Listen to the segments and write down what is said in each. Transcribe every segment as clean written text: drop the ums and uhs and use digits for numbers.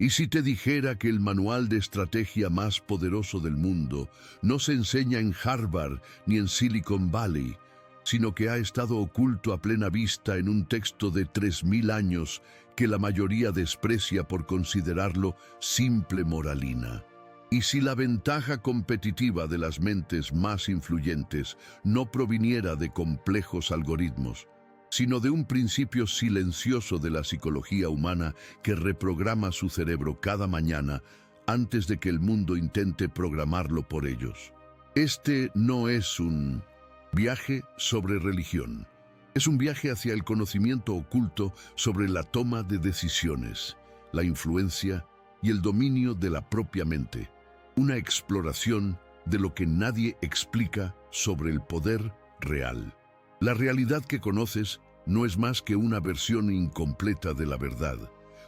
¿Y si te dijera que el manual de estrategia más poderoso del mundo no se enseña en Harvard ni en Silicon Valley, sino que ha estado oculto a plena vista en un texto de 3000 años que la mayoría desprecia por considerarlo simple moralina? ¿Y si la ventaja competitiva de las mentes más influyentes no proviniera de complejos algoritmos, sino de un principio silencioso de la psicología humana que reprograma su cerebro cada mañana antes de que el mundo intente programarlo por ellos? Este no es un viaje sobre religión. Es un viaje hacia el conocimiento oculto sobre la toma de decisiones, la influencia y el dominio de la propia mente. Una exploración de lo que nadie explica sobre el poder real. La realidad que conoces no es más que una versión incompleta de la verdad,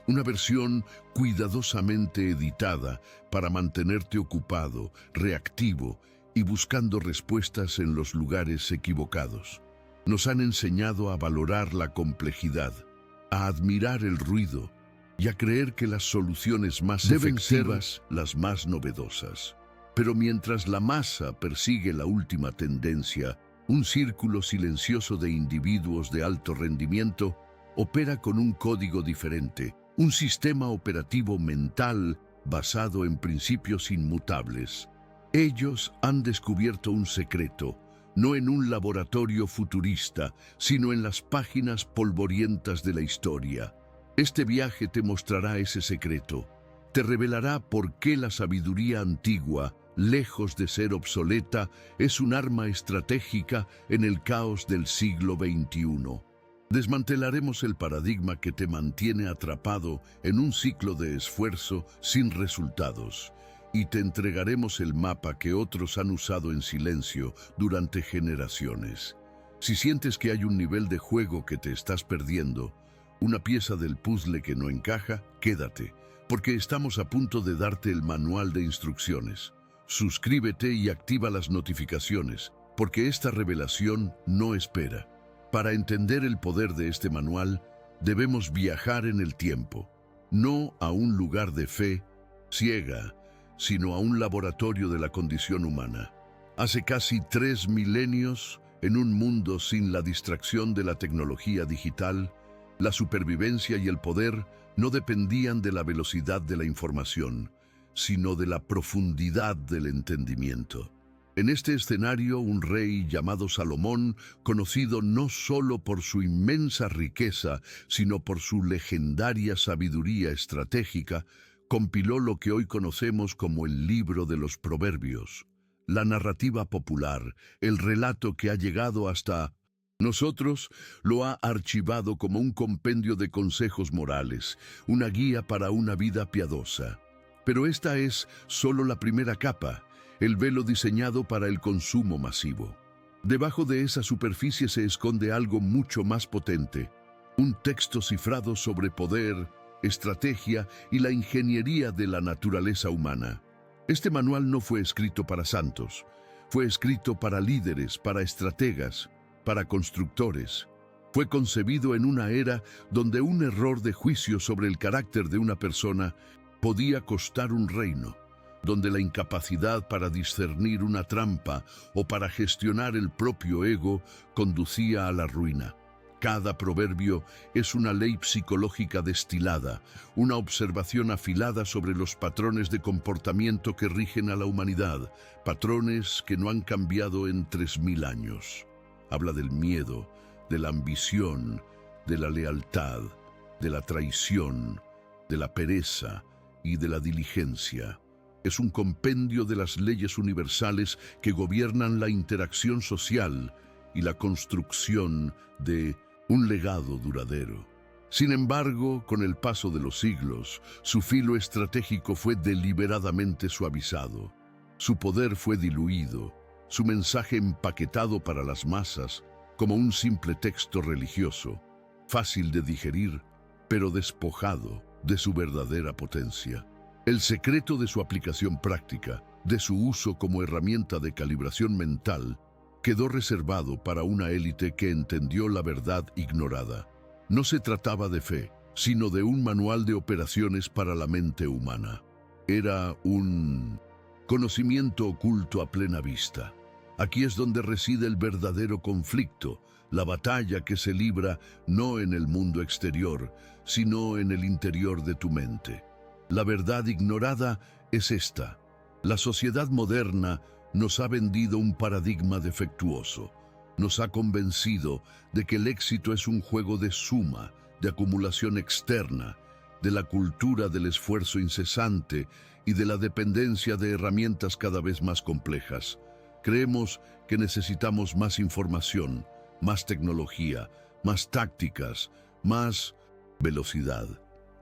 una versión cuidadosamente editada para mantenerte ocupado, reactivo y buscando respuestas en los lugares equivocados. Nos han enseñado a valorar la complejidad, a admirar el ruido y a creer que las soluciones más deben ser las más novedosas. Pero mientras la masa persigue la última tendencia, un círculo silencioso de individuos de alto rendimiento opera con un código diferente, un sistema operativo mental basado en principios inmutables. Ellos han descubierto un secreto, no en un laboratorio futurista, sino en las páginas polvorientas de la historia. Este viaje te mostrará ese secreto, te revelará por qué la sabiduría antigua, lejos de ser obsoleta, es un arma estratégica en el caos del siglo XXI. Desmantelaremos el paradigma que te mantiene atrapado en un ciclo de esfuerzo sin resultados, y te entregaremos el mapa que otros han usado en silencio durante generaciones. Si sientes que hay un nivel de juego que te estás perdiendo, una pieza del puzzle que no encaja, quédate, porque estamos a punto de darte el manual de instrucciones. Suscríbete y activa las notificaciones, porque esta revelación no espera. Para entender el poder de este manual, debemos viajar en el tiempo, no a un lugar de fe ciega, sino a un laboratorio de la condición humana. Hace casi 3 milenios, en un mundo sin la distracción de la tecnología digital, la supervivencia y el poder no dependían de la velocidad de la información, sino de la profundidad del entendimiento. En este escenario, un rey llamado Salomón, conocido no solo por su inmensa riqueza, sino por su legendaria sabiduría estratégica, compiló lo que hoy conocemos como el libro de los Proverbios, la narrativa popular, el relato que ha llegado hasta nosotros. Lo ha archivado como un compendio de consejos morales, una guía para una vida piadosa. Pero esta es solo la primera capa, el velo diseñado para el consumo masivo. Debajo de esa superficie se esconde algo mucho más potente, un texto cifrado sobre poder, estrategia y la ingeniería de la naturaleza humana. Este manual no fue escrito para santos, fue escrito para líderes, para estrategas, para constructores. Fue concebido en una era donde un error de juicio sobre el carácter de una persona podía costar un reino, donde la incapacidad para discernir una trampa o para gestionar el propio ego conducía a la ruina. Cada proverbio es una ley psicológica destilada, una observación afilada sobre los patrones de comportamiento que rigen a la humanidad, patrones que no han cambiado en 3000 años. Habla del miedo, de la ambición, de la lealtad, de la traición, de la pereza y de la diligencia. Es un compendio de las leyes universales que gobiernan la interacción social y la construcción de un legado duradero. Sin embargo, con el paso de los siglos, su filo estratégico fue deliberadamente suavizado. Su poder fue diluido, su mensaje empaquetado para las masas como un simple texto religioso, fácil de digerir, pero despojado de su verdadera potencia. El secreto de su aplicación práctica, de su uso como herramienta de calibración mental, quedó reservado para una élite que entendió la verdad ignorada. No se trataba de fe, sino de un manual de operaciones para la mente humana. Era un conocimiento oculto a plena vista. Aquí es donde reside el verdadero conflicto, la batalla que se libra no en el mundo exterior, sino en el interior de tu mente. La verdad ignorada es esta: la sociedad moderna nos ha vendido un paradigma defectuoso. Nos ha convencido de que el éxito es un juego de suma, de acumulación externa, de la cultura del esfuerzo incesante y de la dependencia de herramientas cada vez más complejas. Creemos que necesitamos más información, más tecnología, más tácticas, más velocidad.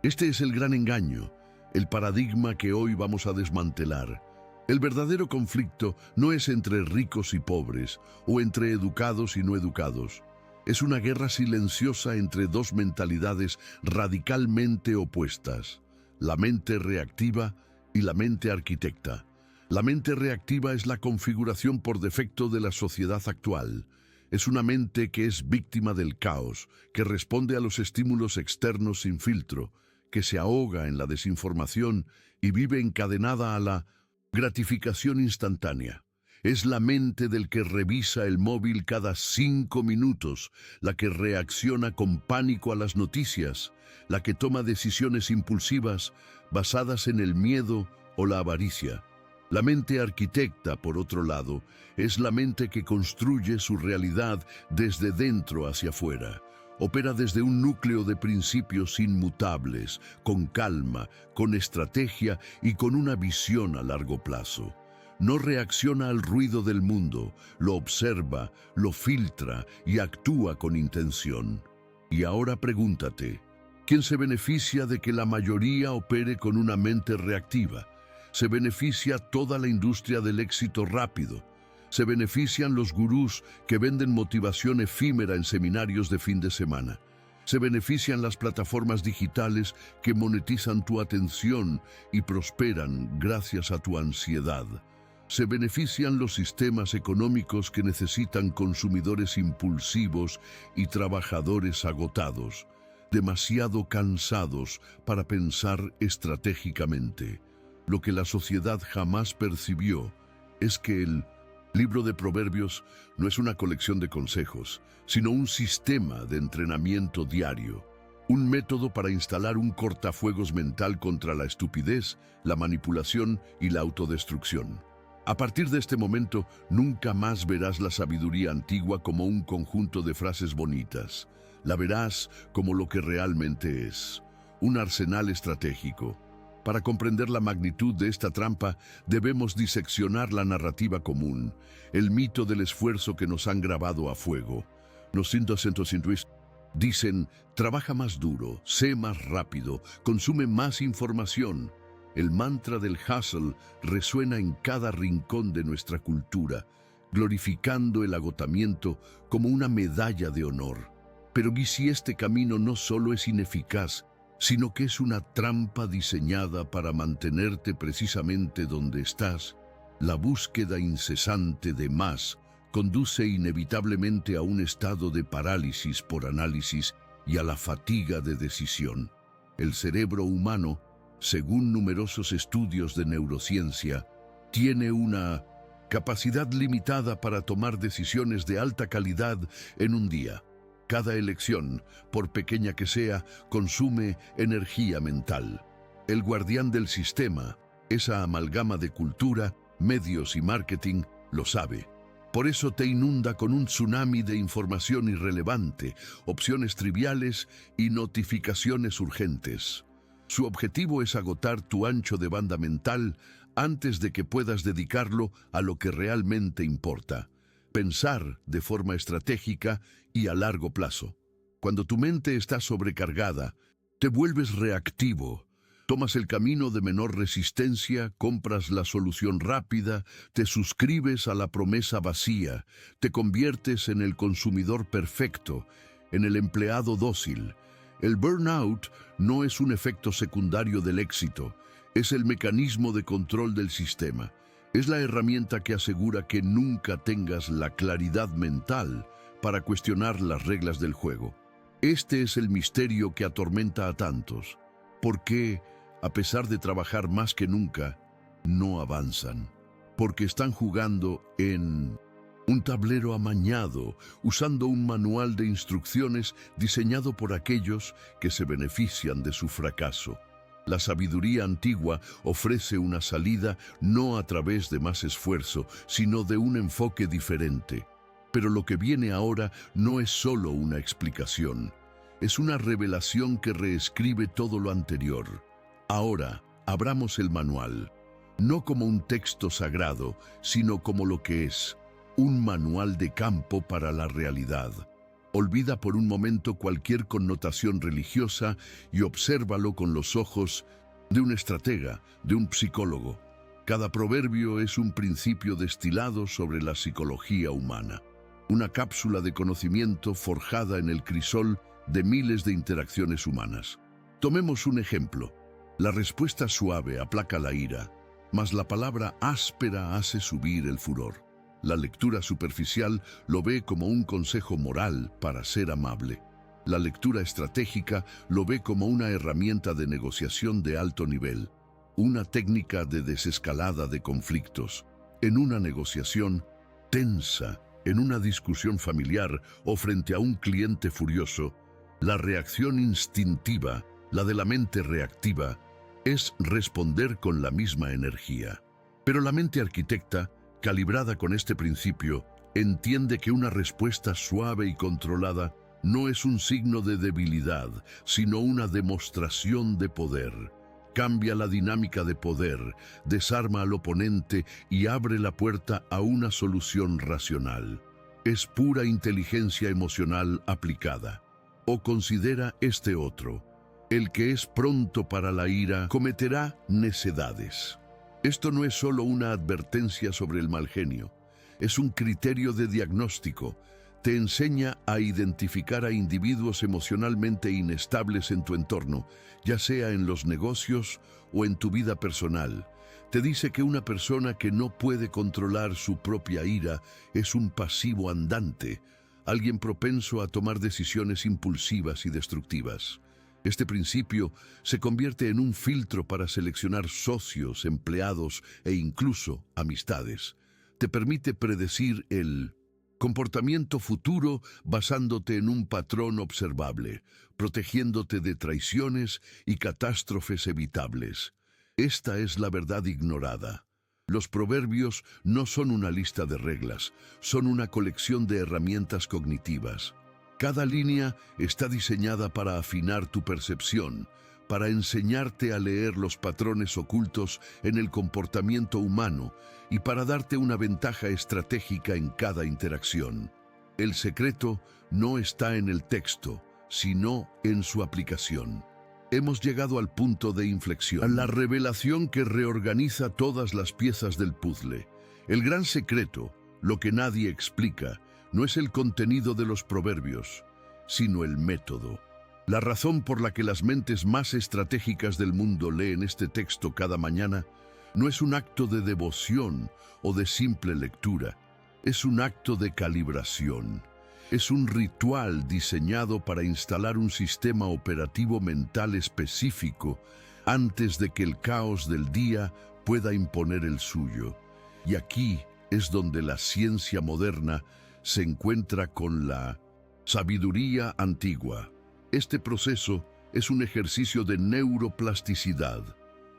Este es el gran engaño, el paradigma que hoy vamos a desmantelar. El verdadero conflicto no es entre ricos y pobres, o entre educados y no educados. Es una guerra silenciosa entre dos mentalidades radicalmente opuestas: la mente reactiva y la mente arquitecta. La mente reactiva es la configuración por defecto de la sociedad actual. Es una mente que es víctima del caos, que responde a los estímulos externos sin filtro, que se ahoga en la desinformación y vive encadenada a la gratificación instantánea. Es la mente del que revisa el móvil cada 5 minutos, la que reacciona con pánico a las noticias, la que toma decisiones impulsivas basadas en el miedo o la avaricia. La mente arquitecta, por otro lado, es la mente que construye su realidad desde dentro hacia afuera. Opera desde un núcleo de principios inmutables, con calma, con estrategia y con una visión a largo plazo. No reacciona al ruido del mundo, lo observa, lo filtra y actúa con intención. Y ahora pregúntate: ¿quién se beneficia de que la mayoría opere con una mente reactiva? Se beneficia toda la industria del éxito rápido. Se benefician los gurús que venden motivación efímera en seminarios de fin de semana. Se benefician las plataformas digitales que monetizan tu atención y prosperan gracias a tu ansiedad. Se benefician los sistemas económicos que necesitan consumidores impulsivos y trabajadores agotados, demasiado cansados para pensar estratégicamente. Lo que la sociedad jamás percibió es que el Libro de Proverbios no es una colección de consejos, sino un sistema de entrenamiento diario, un método para instalar un cortafuegos mental contra la estupidez, la manipulación y la autodestrucción. A partir de este momento, nunca más verás la sabiduría antigua como un conjunto de frases bonitas. La verás como lo que realmente es: un arsenal estratégico. Para comprender la magnitud de esta trampa, debemos diseccionar la narrativa común, el mito del esfuerzo que nos han grabado a fuego. Los científicos dicen: trabaja más duro, sé más rápido, consume más información. El mantra del hustle resuena en cada rincón de nuestra cultura, glorificando el agotamiento como una medalla de honor. Pero ¿y si este camino no solo es ineficaz, sino que es una trampa diseñada para mantenerte precisamente donde estás? La búsqueda incesante de más conduce inevitablemente a un estado de parálisis por análisis y a la fatiga de decisión. El cerebro humano, según numerosos estudios de neurociencia, tiene una capacidad limitada para tomar decisiones de alta calidad en un día. Cada elección, por pequeña que sea, consume energía mental. El guardián del sistema, esa amalgama de cultura, medios y marketing, lo sabe. Por eso te inunda con un tsunami de información irrelevante, opciones triviales y notificaciones urgentes. Su objetivo es agotar tu ancho de banda mental antes de que puedas dedicarlo a lo que realmente importa: pensar de forma estratégica y a largo plazo. Cuando tu mente está sobrecargada, te vuelves reactivo. Tomas el camino de menor resistencia, compras la solución rápida, te suscribes a la promesa vacía, te conviertes en el consumidor perfecto, en el empleado dócil. El burnout no es un efecto secundario del éxito, es el mecanismo de control del sistema. Es la herramienta que asegura que nunca tengas la claridad mental para cuestionar las reglas del juego. Este es el misterio que atormenta a tantos. ¿Por qué, a pesar de trabajar más que nunca, no avanzan? Porque están jugando en un tablero amañado, usando un manual de instrucciones diseñado por aquellos que se benefician de su fracaso. La sabiduría antigua ofrece una salida no a través de más esfuerzo, sino de un enfoque diferente. Pero lo que viene ahora no es solo una explicación, es una revelación que reescribe todo lo anterior. Ahora, abramos el manual, no como un texto sagrado, sino como lo que es, un manual de campo para la realidad. Olvida por un momento cualquier connotación religiosa y obsérvalo con los ojos de un estratega, de un psicólogo. Cada proverbio es un principio destilado sobre la psicología humana, una cápsula de conocimiento forjada en el crisol de miles de interacciones humanas. Tomemos un ejemplo. La respuesta suave aplaca la ira, mas la palabra áspera hace subir el furor. La lectura superficial lo ve como un consejo moral para ser amable. La lectura estratégica lo ve como una herramienta de negociación de alto nivel, una técnica de desescalada de conflictos. En una negociación tensa, en una discusión familiar o frente a un cliente furioso, la reacción instintiva, la de la mente reactiva, es responder con la misma energía. Pero la mente arquitecta, calibrada con este principio, entiende que una respuesta suave y controlada no es un signo de debilidad, sino una demostración de poder. Cambia la dinámica de poder, desarma al oponente y abre la puerta a una solución racional. Es pura inteligencia emocional aplicada. O considera este otro: el que es pronto para la ira cometerá necedades. Esto no es solo una advertencia sobre el mal genio, es un criterio de diagnóstico. Te enseña a identificar a individuos emocionalmente inestables en tu entorno, ya sea en los negocios o en tu vida personal. Te dice que una persona que no puede controlar su propia ira es un pasivo andante, alguien propenso a tomar decisiones impulsivas y destructivas. Este principio se convierte en un filtro para seleccionar socios, empleados e incluso amistades. Te permite predecir el comportamiento futuro basándote en un patrón observable, protegiéndote de traiciones y catástrofes evitables. Esta es la verdad ignorada. Los proverbios no son una lista de reglas, son una colección de herramientas cognitivas. Cada línea está diseñada para afinar tu percepción, para enseñarte a leer los patrones ocultos en el comportamiento humano y para darte una ventaja estratégica en cada interacción. El secreto no está en el texto, sino en su aplicación. Hemos llegado al punto de inflexión, a la revelación que reorganiza todas las piezas del puzzle. El gran secreto, lo que nadie explica, no es el contenido de los proverbios, sino el método. La razón por la que las mentes más estratégicas del mundo leen este texto cada mañana no es un acto de devoción o de simple lectura, es un acto de calibración. Es un ritual diseñado para instalar un sistema operativo mental específico antes de que el caos del día pueda imponer el suyo. Y aquí es donde la ciencia moderna se encuentra con la sabiduría antigua. Este proceso es un ejercicio de neuroplasticidad.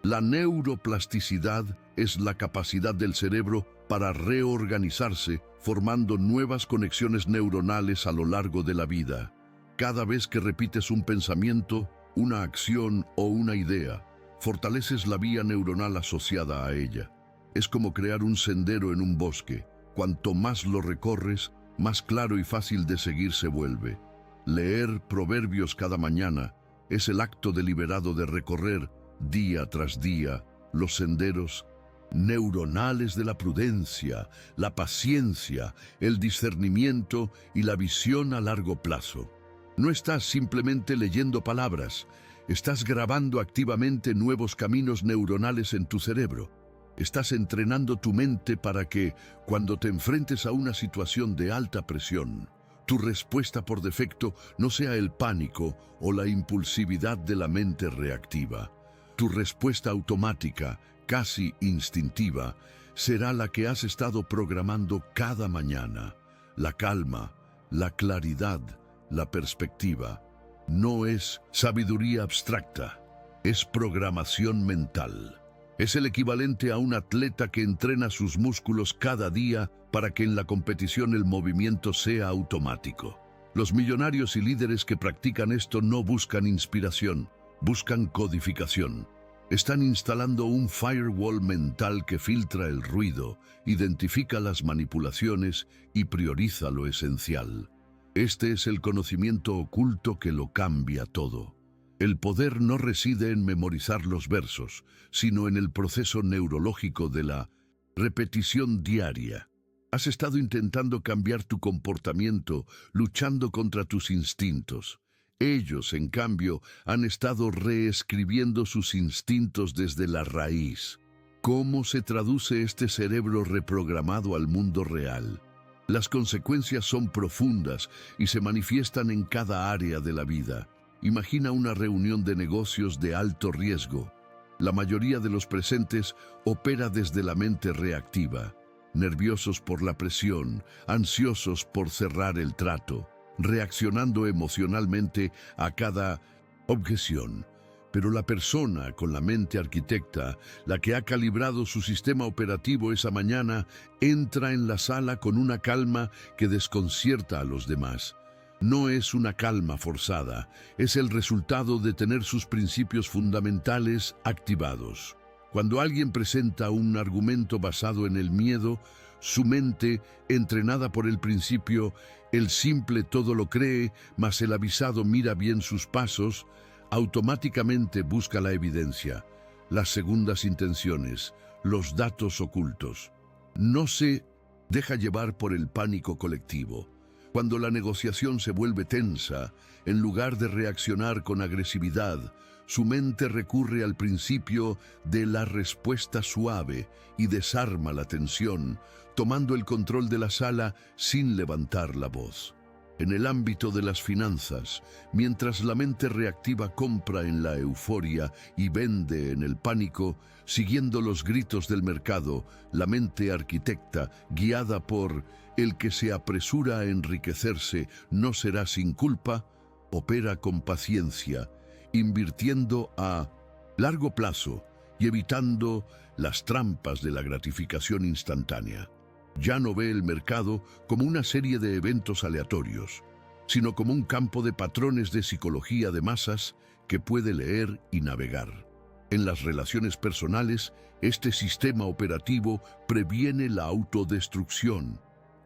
La neuroplasticidad es la capacidad del cerebro para reorganizarse, formando nuevas conexiones neuronales a lo largo de la vida. Cada vez que repites un pensamiento, una acción o una idea, fortaleces la vía neuronal asociada a ella. Es como crear un sendero en un bosque. Cuanto más lo recorres, más claro y fácil de seguir se vuelve. Leer proverbios cada mañana es el acto deliberado de recorrer, día tras día, los senderos neuronales de la prudencia, la paciencia, el discernimiento y la visión a largo plazo. No estás simplemente leyendo palabras, estás grabando activamente nuevos caminos neuronales en tu cerebro. Estás entrenando tu mente para que, cuando te enfrentes a una situación de alta presión, tu respuesta por defecto no sea el pánico o la impulsividad de la mente reactiva. Tu respuesta automática, casi instintiva, será la que has estado programando cada mañana. La calma, la claridad, la perspectiva. No es sabiduría abstracta, es programación mental. Es el equivalente a un atleta que entrena sus músculos cada día para que en la competición el movimiento sea automático. Los millonarios y líderes que practican esto no buscan inspiración, buscan codificación. Están instalando un firewall mental que filtra el ruido, identifica las manipulaciones y prioriza lo esencial. Este es el conocimiento oculto que lo cambia todo. El poder no reside en memorizar los versos, sino en el proceso neurológico de la repetición diaria. Has estado intentando cambiar tu comportamiento, luchando contra tus instintos. Ellos, en cambio, han estado reescribiendo sus instintos desde la raíz. ¿Cómo se traduce este cerebro reprogramado al mundo real? Las consecuencias son profundas y se manifiestan en cada área de la vida. Imagina una reunión de negocios de alto riesgo. La mayoría de los presentes opera desde la mente reactiva, nerviosos por la presión, ansiosos por cerrar el trato, reaccionando emocionalmente a cada objeción. Pero la persona con la mente arquitecta, la que ha calibrado su sistema operativo esa mañana, entra en la sala con una calma que desconcierta a los demás. No es una calma forzada, es el resultado de tener sus principios fundamentales activados. Cuando alguien presenta un argumento basado en el miedo, su mente, entrenada por el principio, el simple todo lo cree, mas el avisado mira bien sus pasos, automáticamente busca la evidencia, las segundas intenciones, los datos ocultos. No se deja llevar por el pánico colectivo. Cuando la negociación se vuelve tensa, en lugar de reaccionar con agresividad, su mente recurre al principio de la respuesta suave y desarma la tensión, tomando el control de la sala sin levantar la voz. En el ámbito de las finanzas, mientras la mente reactiva compra en la euforia y vende en el pánico, siguiendo los gritos del mercado, la mente arquitecta, guiada por el que se apresura a enriquecerse no será sin culpa, opera con paciencia, invirtiendo a largo plazo y evitando las trampas de la gratificación instantánea. Ya no ve el mercado como una serie de eventos aleatorios, sino como un campo de patrones de psicología de masas que puede leer y navegar. En las relaciones personales, este sistema operativo previene la autodestrucción.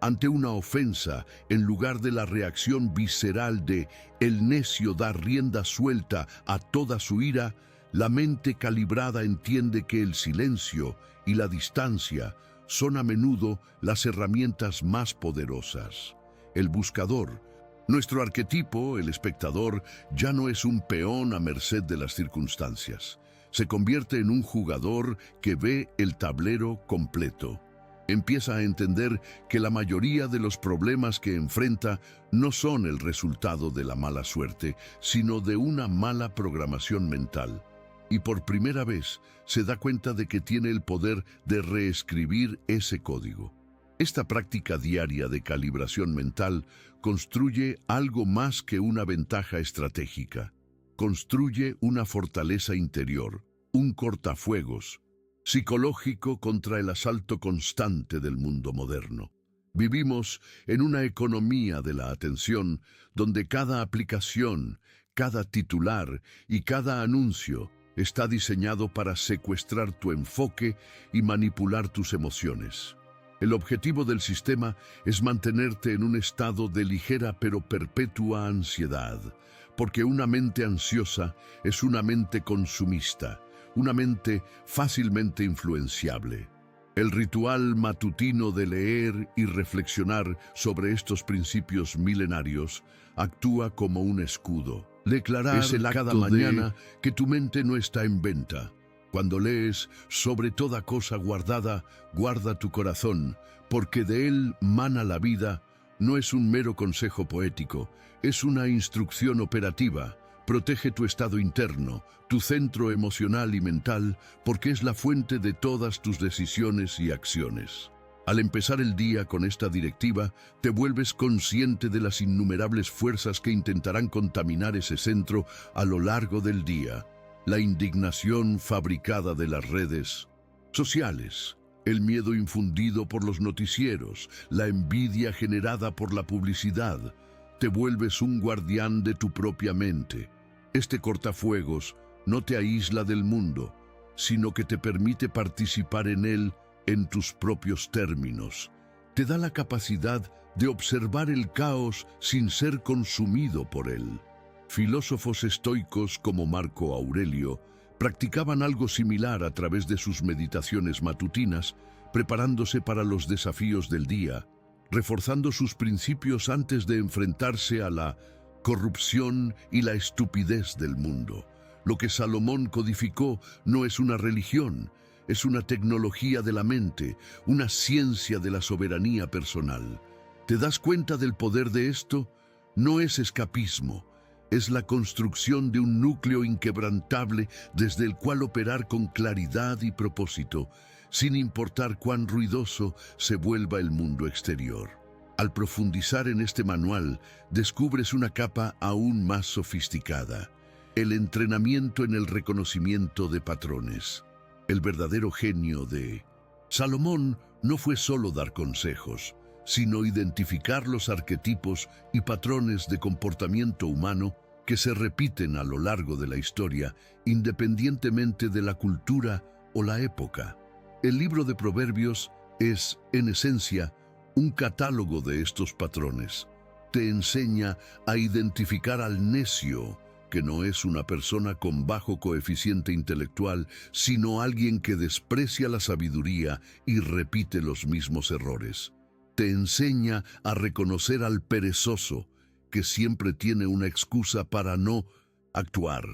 Ante una ofensa, en lugar de la reacción visceral de el necio dar rienda suelta a toda su ira, la mente calibrada entiende que el silencio y la distancia son a menudo las herramientas más poderosas. El buscador, nuestro arquetipo, el espectador, ya no es un peón a merced de las circunstancias. Se convierte en un jugador que ve el tablero completo. Empieza a entender que la mayoría de los problemas que enfrenta no son el resultado de la mala suerte, sino de una mala programación mental. Y por primera vez se da cuenta de que tiene el poder de reescribir ese código. Esta práctica diaria de calibración mental construye algo más que una ventaja estratégica. Construye una fortaleza interior, un cortafuegos psicológico contra el asalto constante del mundo moderno. Vivimos en una economía de la atención donde cada aplicación, cada titular y cada anuncio está diseñado para secuestrar tu enfoque y manipular tus emociones. El objetivo del sistema es mantenerte en un estado de ligera pero perpetua ansiedad, porque una mente ansiosa es una mente consumista, una mente fácilmente influenciable. El ritual matutino de leer y reflexionar sobre estos principios milenarios actúa como un escudo. Declarar es el cada mañana que tu mente no está en venta. Cuando lees sobre toda cosa guardada, guarda tu corazón, porque de él mana la vida, no es un mero consejo poético, es una instrucción operativa. Protege tu estado interno, tu centro emocional y mental, porque es la fuente de todas tus decisiones y acciones. Al empezar el día con esta directiva, te vuelves consciente de las innumerables fuerzas que intentarán contaminar ese centro a lo largo del día. La indignación fabricada de las redes sociales, el miedo infundido por los noticieros, la envidia generada por la publicidad. Te vuelves un guardián de tu propia mente. Este cortafuegos no te aísla del mundo, sino que te permite participar en él en tus propios términos. Te da la capacidad de observar el caos sin ser consumido por él. Filósofos estoicos como Marco Aurelio practicaban algo similar a través de sus meditaciones matutinas, preparándose para los desafíos del día, reforzando sus principios antes de enfrentarse a la corrupción y la estupidez del mundo. Lo que Salomón codificó no es una religión, es una tecnología de la mente, una ciencia de la soberanía personal. ¿Te das cuenta del poder de esto? No es escapismo, es la construcción de un núcleo inquebrantable desde el cual operar con claridad y propósito, sin importar cuán ruidoso se vuelva el mundo exterior. Al profundizar en este manual, descubres una capa aún más sofisticada: el entrenamiento en el reconocimiento de patrones. El verdadero genio de Salomón no fue solo dar consejos, sino identificar los arquetipos y patrones de comportamiento humano que se repiten a lo largo de la historia, independientemente de la cultura o la época. El libro de Proverbios es, en esencia, un catálogo de estos patrones. Te enseña a identificar al necio, que no es una persona con bajo coeficiente intelectual, sino alguien que desprecia la sabiduría y repite los mismos errores. Te enseña a reconocer al perezoso, que siempre tiene una excusa para no actuar.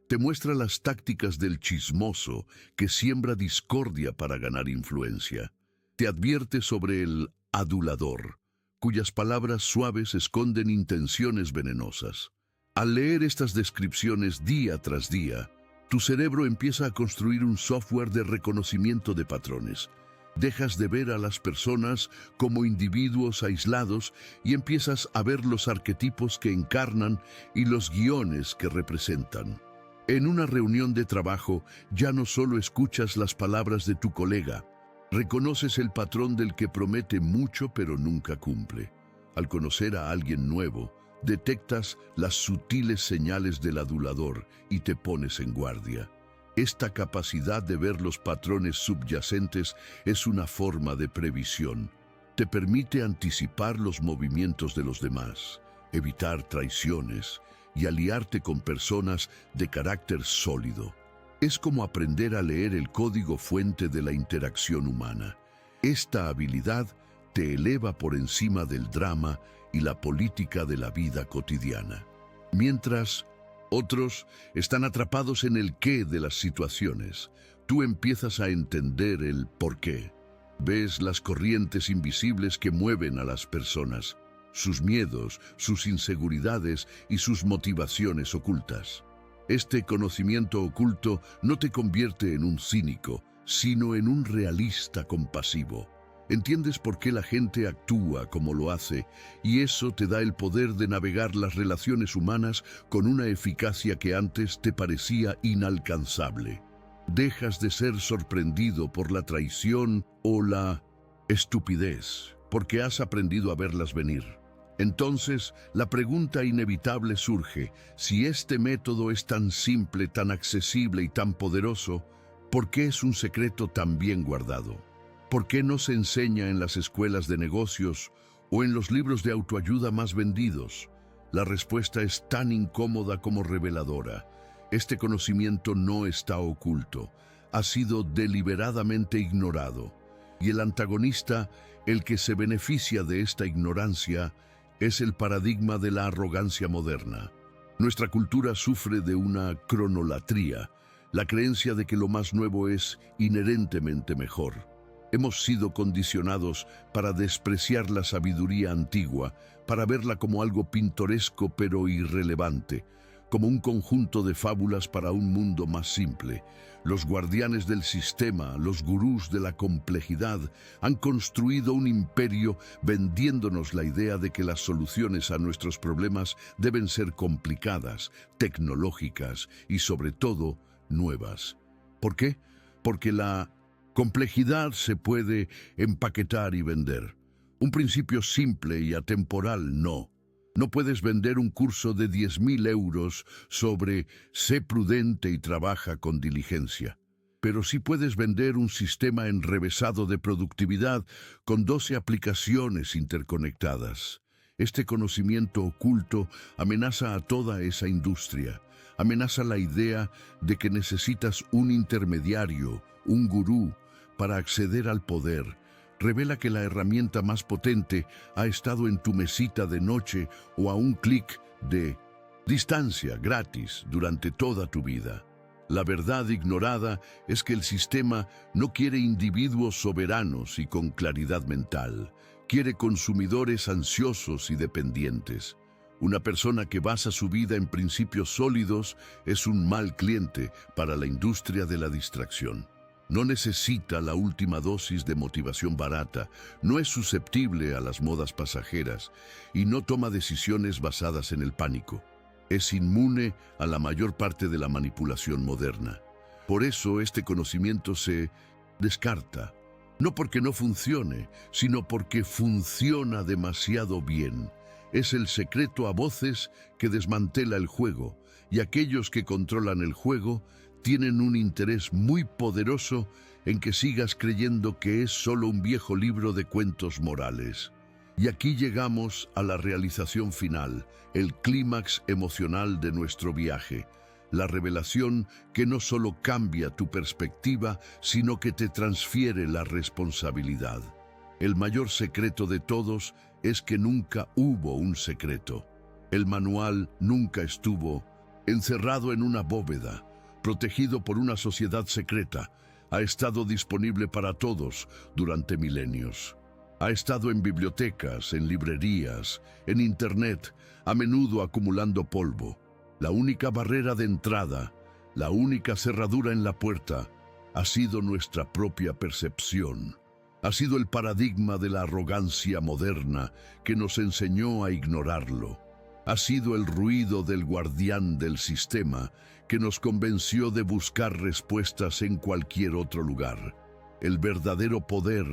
Te muestra las tácticas del chismoso, que siembra discordia para ganar influencia. Te advierte sobre el adulador, cuyas palabras suaves esconden intenciones venenosas. Al leer estas descripciones día tras día, tu cerebro empieza a construir un software de reconocimiento de patrones. Dejas de ver a las personas como individuos aislados y empiezas a ver los arquetipos que encarnan y los guiones que representan. En una reunión de trabajo, ya no solo escuchas las palabras de tu colega, reconoces el patrón del que promete mucho pero nunca cumple. Al conocer a alguien nuevo, detectas las sutiles señales del adulador y te pones en guardia. Esta capacidad de ver los patrones subyacentes es una forma de previsión. Te permite anticipar los movimientos de los demás, evitar traiciones y aliarte con personas de carácter sólido. Es como aprender a leer el código fuente de la interacción humana. Esta habilidad te eleva por encima del drama y la política de la vida cotidiana. Mientras otros están atrapados en el qué de las situaciones, tú empiezas a entender el por qué. Ves las corrientes invisibles que mueven a las personas, sus miedos, sus inseguridades y sus motivaciones ocultas. Este conocimiento oculto no te convierte en un cínico, sino en un realista compasivo. Entiendes por qué la gente actúa como lo hace, y eso te da el poder de navegar las relaciones humanas con una eficacia que antes te parecía inalcanzable. Dejas de ser sorprendido por la traición o la estupidez, porque has aprendido a verlas venir. Entonces, la pregunta inevitable surge: si este método es tan simple, tan accesible y tan poderoso, ¿por qué es un secreto tan bien guardado? ¿Por qué no se enseña en las escuelas de negocios o en los libros de autoayuda más vendidos? La respuesta es tan incómoda como reveladora. Este conocimiento no está oculto, ha sido deliberadamente ignorado. Y el antagonista, el que se beneficia de esta ignorancia, es el paradigma de la arrogancia moderna. Nuestra cultura sufre de una cronolatría, la creencia de que lo más nuevo es inherentemente mejor. Hemos sido condicionados para despreciar la sabiduría antigua, para verla como algo pintoresco pero irrelevante, como un conjunto de fábulas para un mundo más simple. Los guardianes del sistema, los gurús de la complejidad, han construido un imperio vendiéndonos la idea de que las soluciones a nuestros problemas deben ser complicadas, tecnológicas y, sobre todo, nuevas. ¿Por qué? Porque la complejidad se puede empaquetar y vender. Un principio simple y atemporal no. No puedes vender un curso de 10.000 euros sobre sé prudente y trabaja con diligencia. Pero sí puedes vender un sistema enrevesado de productividad con 12 aplicaciones interconectadas. Este conocimiento oculto amenaza a toda esa industria. Amenaza la idea de que necesitas un intermediario, un gurú, para acceder al poder. Revela que la herramienta más potente ha estado en tu mesita de noche o a un clic de distancia gratis durante toda tu vida. La verdad ignorada es que el sistema no quiere individuos soberanos y con claridad mental. Quiere consumidores ansiosos y dependientes. Una persona que basa su vida en principios sólidos es un mal cliente para la industria de la distracción. No necesita la última dosis de motivación barata, no es susceptible a las modas pasajeras y no toma decisiones basadas en el pánico. Es inmune a la mayor parte de la manipulación moderna. Por eso este conocimiento se descarta, no porque no funcione, sino porque funciona demasiado bien. Es el secreto a voces que desmantela el juego, y aquellos que controlan el juego tienen un interés muy poderoso en que sigas creyendo que es solo un viejo libro de cuentos morales. Y aquí llegamos a la realización final, el clímax emocional de nuestro viaje, la revelación que no solo cambia tu perspectiva, sino que te transfiere la responsabilidad. El mayor secreto de todos es que nunca hubo un secreto. El manual nunca estuvo encerrado en una bóveda, protegido por una sociedad secreta. Ha estado disponible para todos durante milenios. Ha estado en bibliotecas, en librerías, en internet, a menudo acumulando polvo. La única barrera de entrada, la única cerradura en la puerta, ha sido nuestra propia percepción. Ha sido el paradigma de la arrogancia moderna que nos enseñó a ignorarlo. Ha sido el ruido del guardián del sistema que nos convenció de buscar respuestas en cualquier otro lugar. El verdadero poder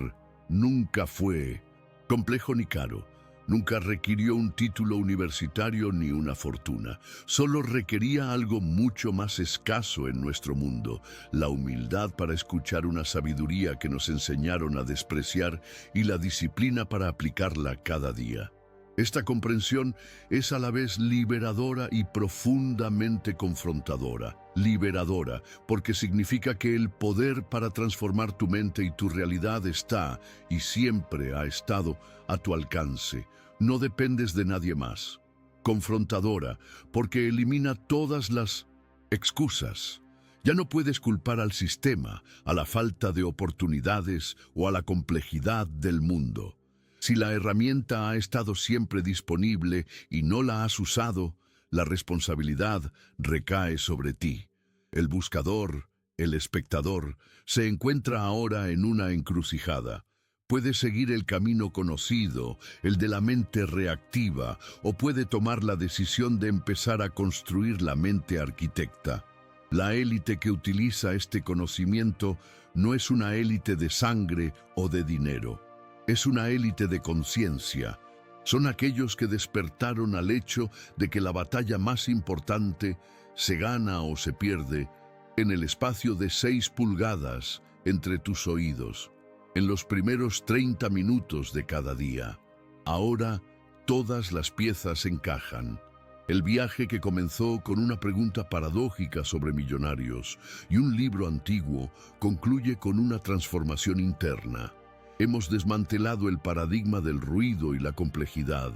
nunca fue complejo ni caro. Nunca requirió un título universitario ni una fortuna. Solo requería algo mucho más escaso en nuestro mundo: la humildad para escuchar una sabiduría que nos enseñaron a despreciar y la disciplina para aplicarla cada día. Esta comprensión es a la vez liberadora y profundamente confrontadora. Liberadora, porque significa que el poder para transformar tu mente y tu realidad está, y siempre ha estado, a tu alcance. No dependes de nadie más. Confrontadora, porque elimina todas las excusas. Ya no puedes culpar al sistema, a la falta de oportunidades o a la complejidad del mundo. Si la herramienta ha estado siempre disponible y no la has usado, la responsabilidad recae sobre ti. El buscador, el espectador, se encuentra ahora en una encrucijada. Puede seguir el camino conocido, el de la mente reactiva, o puede tomar la decisión de empezar a construir la mente arquitecta. La élite que utiliza este conocimiento no es una élite de sangre o de dinero. Es una élite de conciencia. Son aquellos que despertaron al hecho de que la batalla más importante se gana o se pierde en el espacio de 6 pulgadas entre tus oídos, en los primeros 30 minutos de cada día. Ahora todas las piezas encajan. El viaje que comenzó con una pregunta paradójica sobre millonarios y un libro antiguo concluye con una transformación interna. Hemos desmantelado el paradigma del ruido y la complejidad.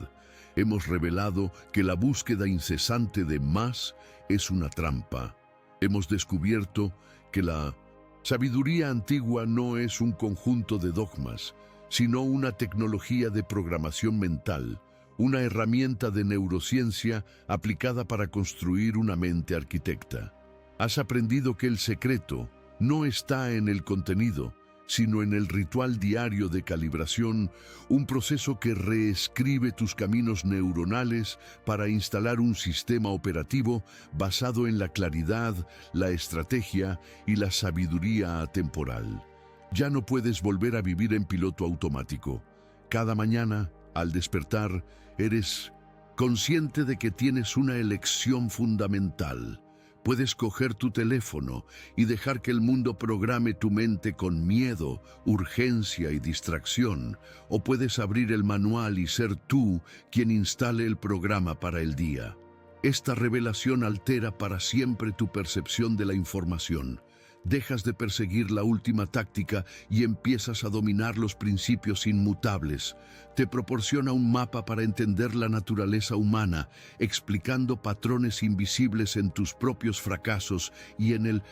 Hemos revelado que la búsqueda incesante de más es una trampa. Hemos descubierto que la Sabiduría antigua no es un conjunto de dogmas, sino una tecnología de programación mental, una herramienta de neurociencia aplicada para construir una mente arquitecta. Has aprendido que el secreto no está en el contenido, sino en el ritual diario de calibración, un proceso que reescribe tus caminos neuronales para instalar un sistema operativo basado en la claridad, la estrategia y la sabiduría atemporal. Ya no puedes volver a vivir en piloto automático. Cada mañana, al despertar, eres consciente de que tienes una elección fundamental. Puedes coger tu teléfono y dejar que el mundo programe tu mente con miedo, urgencia y distracción, o puedes abrir el manual y ser tú quien instale el programa para el día. Esta revelación altera para siempre tu percepción de la información. Dejas de perseguir la última táctica y empiezas a dominar los principios inmutables. Te proporciona un mapa para entender la naturaleza humana, explicando patrones invisibles en tus propios fracasos y en el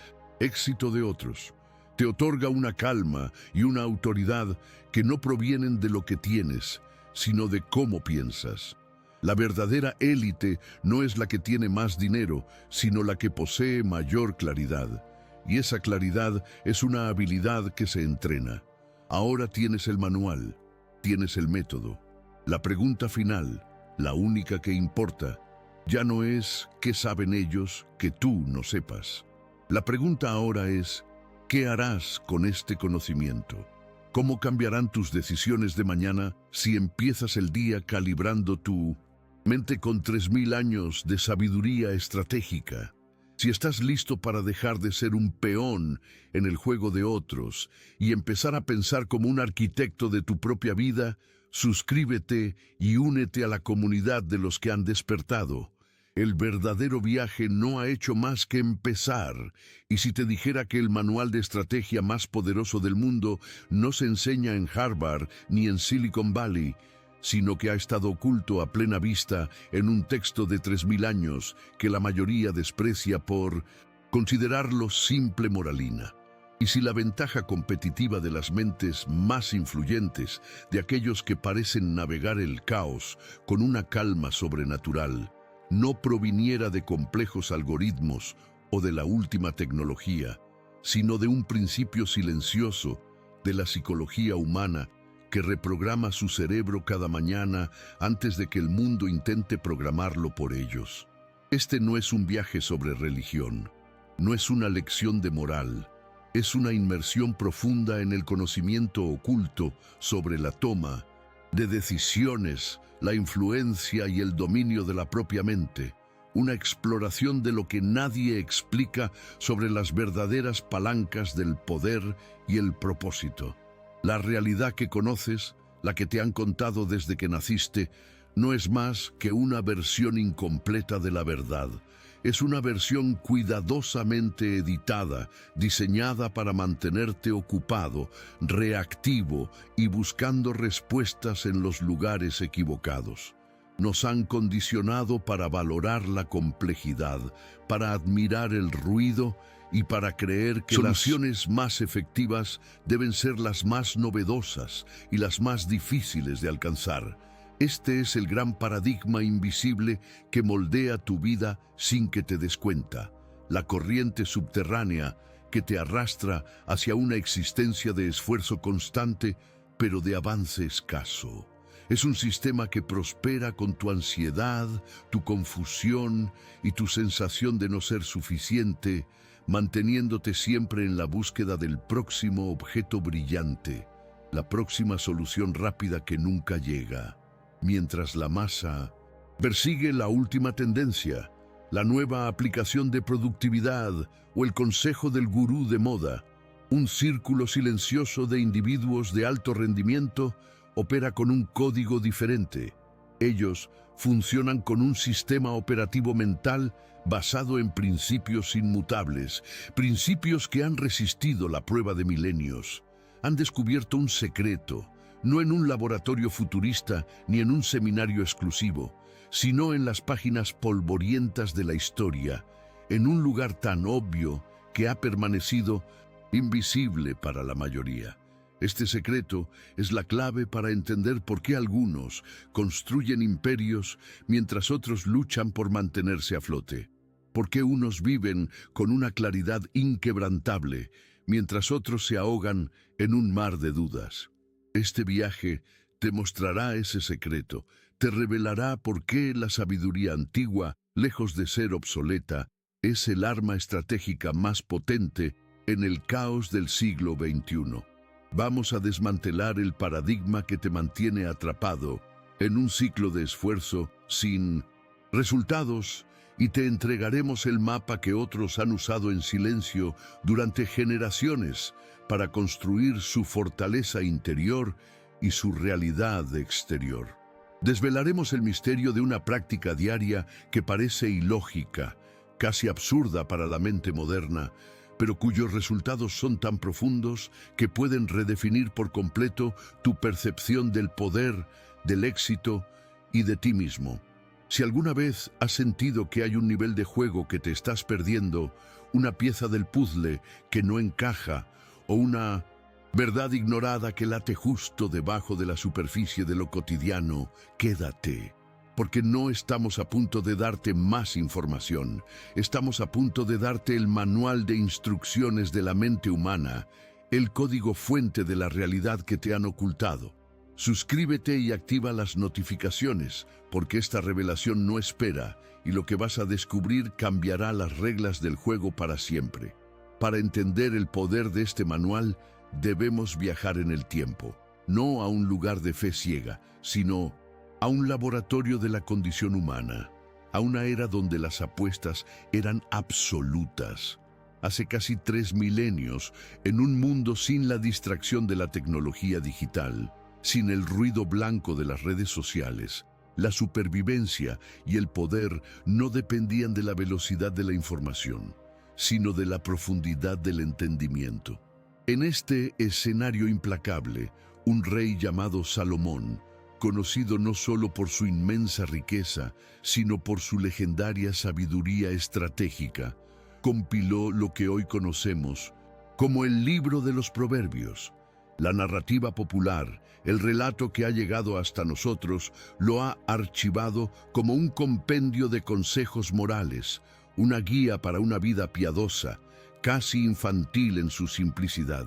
éxito de otros. Te otorga una calma y una autoridad que no provienen de lo que tienes, sino de cómo piensas. La verdadera élite no es la que tiene más dinero, sino la que posee mayor claridad. Y esa claridad es una habilidad que se entrena. Ahora tienes el manual, tienes el método. La pregunta final, la única que importa, ya no es qué saben ellos que tú no sepas. La pregunta ahora es, ¿qué harás con este conocimiento? ¿Cómo cambiarán tus decisiones de mañana si empiezas el día calibrando tu mente con 3000 años de sabiduría estratégica? Si estás listo para dejar de ser un peón en el juego de otros y empezar a pensar como un arquitecto de tu propia vida, suscríbete y únete a la comunidad de los que han despertado. El verdadero viaje no ha hecho más que empezar, y si te dijera que el manual de estrategia más poderoso del mundo no se enseña en Harvard ni en Silicon Valley, sino que ha estado oculto a plena vista en un texto de 3000 años que la mayoría desprecia por considerarlo simple moralina. Y si la ventaja competitiva de las mentes más influyentes, de aquellos que parecen navegar el caos con una calma sobrenatural, no proviniera de complejos algoritmos o de la última tecnología, sino de un principio silencioso de la psicología humana que reprograma su cerebro cada mañana antes de que el mundo intente programarlo por ellos. Este no es un viaje sobre religión, no es una lección de moral, es una inmersión profunda en el conocimiento oculto sobre la toma de decisiones, la influencia y el dominio de la propia mente, una exploración de lo que nadie explica sobre las verdaderas palancas del poder y el propósito. La realidad que conoces, la que te han contado desde que naciste, no es más que una versión incompleta de la verdad. Es una versión cuidadosamente editada, diseñada para mantenerte ocupado, reactivo y buscando respuestas en los lugares equivocados. Nos han condicionado para valorar la complejidad, para admirar el ruido y para creer que las soluciones más efectivas deben ser las más novedosas y las más difíciles de alcanzar. Este es el gran paradigma invisible que moldea tu vida sin que te des cuenta, la corriente subterránea que te arrastra hacia una existencia de esfuerzo constante, pero de avance escaso. Es un sistema que prospera con tu ansiedad, tu confusión y tu sensación de no ser suficiente, manteniéndote siempre en la búsqueda del próximo objeto brillante, la próxima solución rápida que nunca llega, mientras la masa persigue la última tendencia, la nueva aplicación de productividad o el consejo del gurú de moda. Un círculo silencioso de individuos de alto rendimiento opera con un código diferente. Ellos funcionan con un sistema operativo mental basado en principios inmutables, principios que han resistido la prueba de milenios. Han descubierto un secreto, no en un laboratorio futurista ni en un seminario exclusivo, sino en las páginas polvorientas de la historia, en un lugar tan obvio que ha permanecido invisible para la mayoría. Este secreto es la clave para entender por qué algunos construyen imperios mientras otros luchan por mantenerse a flote. Por qué unos viven con una claridad inquebrantable mientras otros se ahogan en un mar de dudas. Este viaje te mostrará ese secreto, te revelará por qué la sabiduría antigua, lejos de ser obsoleta, es el arma estratégica más potente en el caos del siglo XXI. Vamos a desmantelar el paradigma que te mantiene atrapado en un ciclo de esfuerzo sin resultados y te entregaremos el mapa que otros han usado en silencio durante generaciones para construir su fortaleza interior y su realidad exterior. Desvelaremos el misterio de una práctica diaria que parece ilógica, casi absurda para la mente moderna, pero cuyos resultados son tan profundos que pueden redefinir por completo tu percepción del poder, del éxito y de ti mismo. Si alguna vez has sentido que hay un nivel de juego que te estás perdiendo, una pieza del puzzle que no encaja o una verdad ignorada que late justo debajo de la superficie de lo cotidiano, quédate. Porque no estamos a punto de darte más información. Estamos a punto de darte el manual de instrucciones de la mente humana, el código fuente de la realidad que te han ocultado. Suscríbete y activa las notificaciones, porque esta revelación no espera y lo que vas a descubrir cambiará las reglas del juego para siempre. Para entender el poder de este manual, debemos viajar en el tiempo, no a un lugar de fe ciega, sino a un laboratorio de la condición humana, a una era donde las apuestas eran absolutas. Hace casi 3 milenios, en un mundo sin la distracción de la tecnología digital, sin el ruido blanco de las redes sociales, la supervivencia y el poder no dependían de la velocidad de la información, sino de la profundidad del entendimiento. En este escenario implacable, un rey llamado Salomón, conocido no solo por su inmensa riqueza, sino por su legendaria sabiduría estratégica, compiló lo que hoy conocemos como el libro de los Proverbios. La narrativa popular, el relato que ha llegado hasta nosotros, lo ha archivado como un compendio de consejos morales, una guía para una vida piadosa, casi infantil en su simplicidad.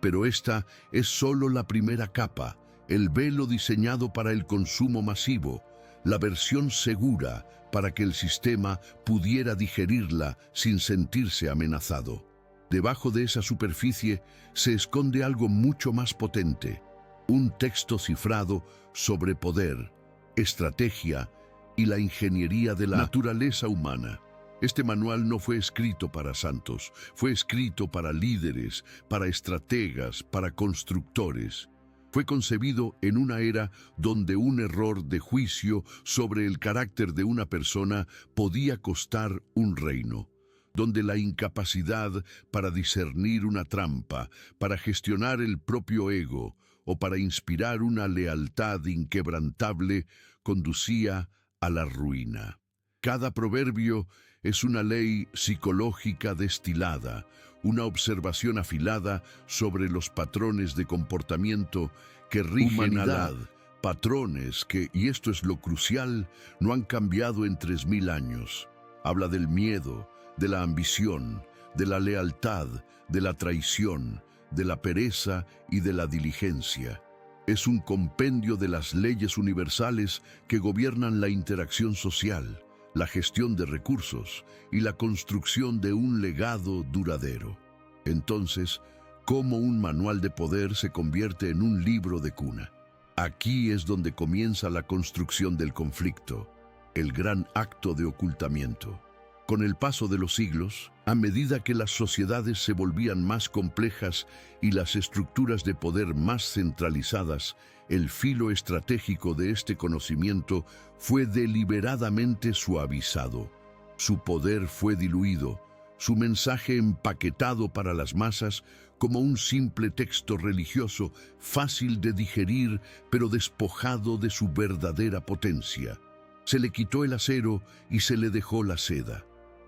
Pero esta es solo la primera capa, el velo diseñado para el consumo masivo, la versión segura para que el sistema pudiera digerirla sin sentirse amenazado. Debajo de esa superficie se esconde algo mucho más potente, un texto cifrado sobre poder, estrategia y la ingeniería de la naturaleza humana. Este manual no fue escrito para santos, fue escrito para líderes, para estrategas, para constructores. Fue concebido en una era donde un error de juicio sobre el carácter de una persona podía costar un reino, donde la incapacidad para discernir una trampa, para gestionar el propio ego o para inspirar una lealtad inquebrantable conducía a la ruina. Cada proverbio es una ley psicológica destilada, una observación afilada sobre los patrones de comportamiento que rigen a la humanidad, patrones que, y esto es lo crucial, no han cambiado en 3000 años. Habla del miedo, de la ambición, de la lealtad, de la traición, de la pereza y de la diligencia. Es un compendio de las leyes universales que gobiernan la interacción social, la gestión de recursos y la construcción de un legado duradero. Entonces, ¿cómo un manual de poder se convierte en un libro de cuna? Aquí es donde comienza la construcción del conflicto, el gran acto de ocultamiento. Con el paso de los siglos, a medida que las sociedades se volvían más complejas y las estructuras de poder más centralizadas, el filo estratégico de este conocimiento fue deliberadamente suavizado. Su poder fue diluido, su mensaje empaquetado para las masas como un simple texto religioso fácil de digerir, pero despojado de su verdadera potencia. Se le quitó el acero y se le dejó la seda.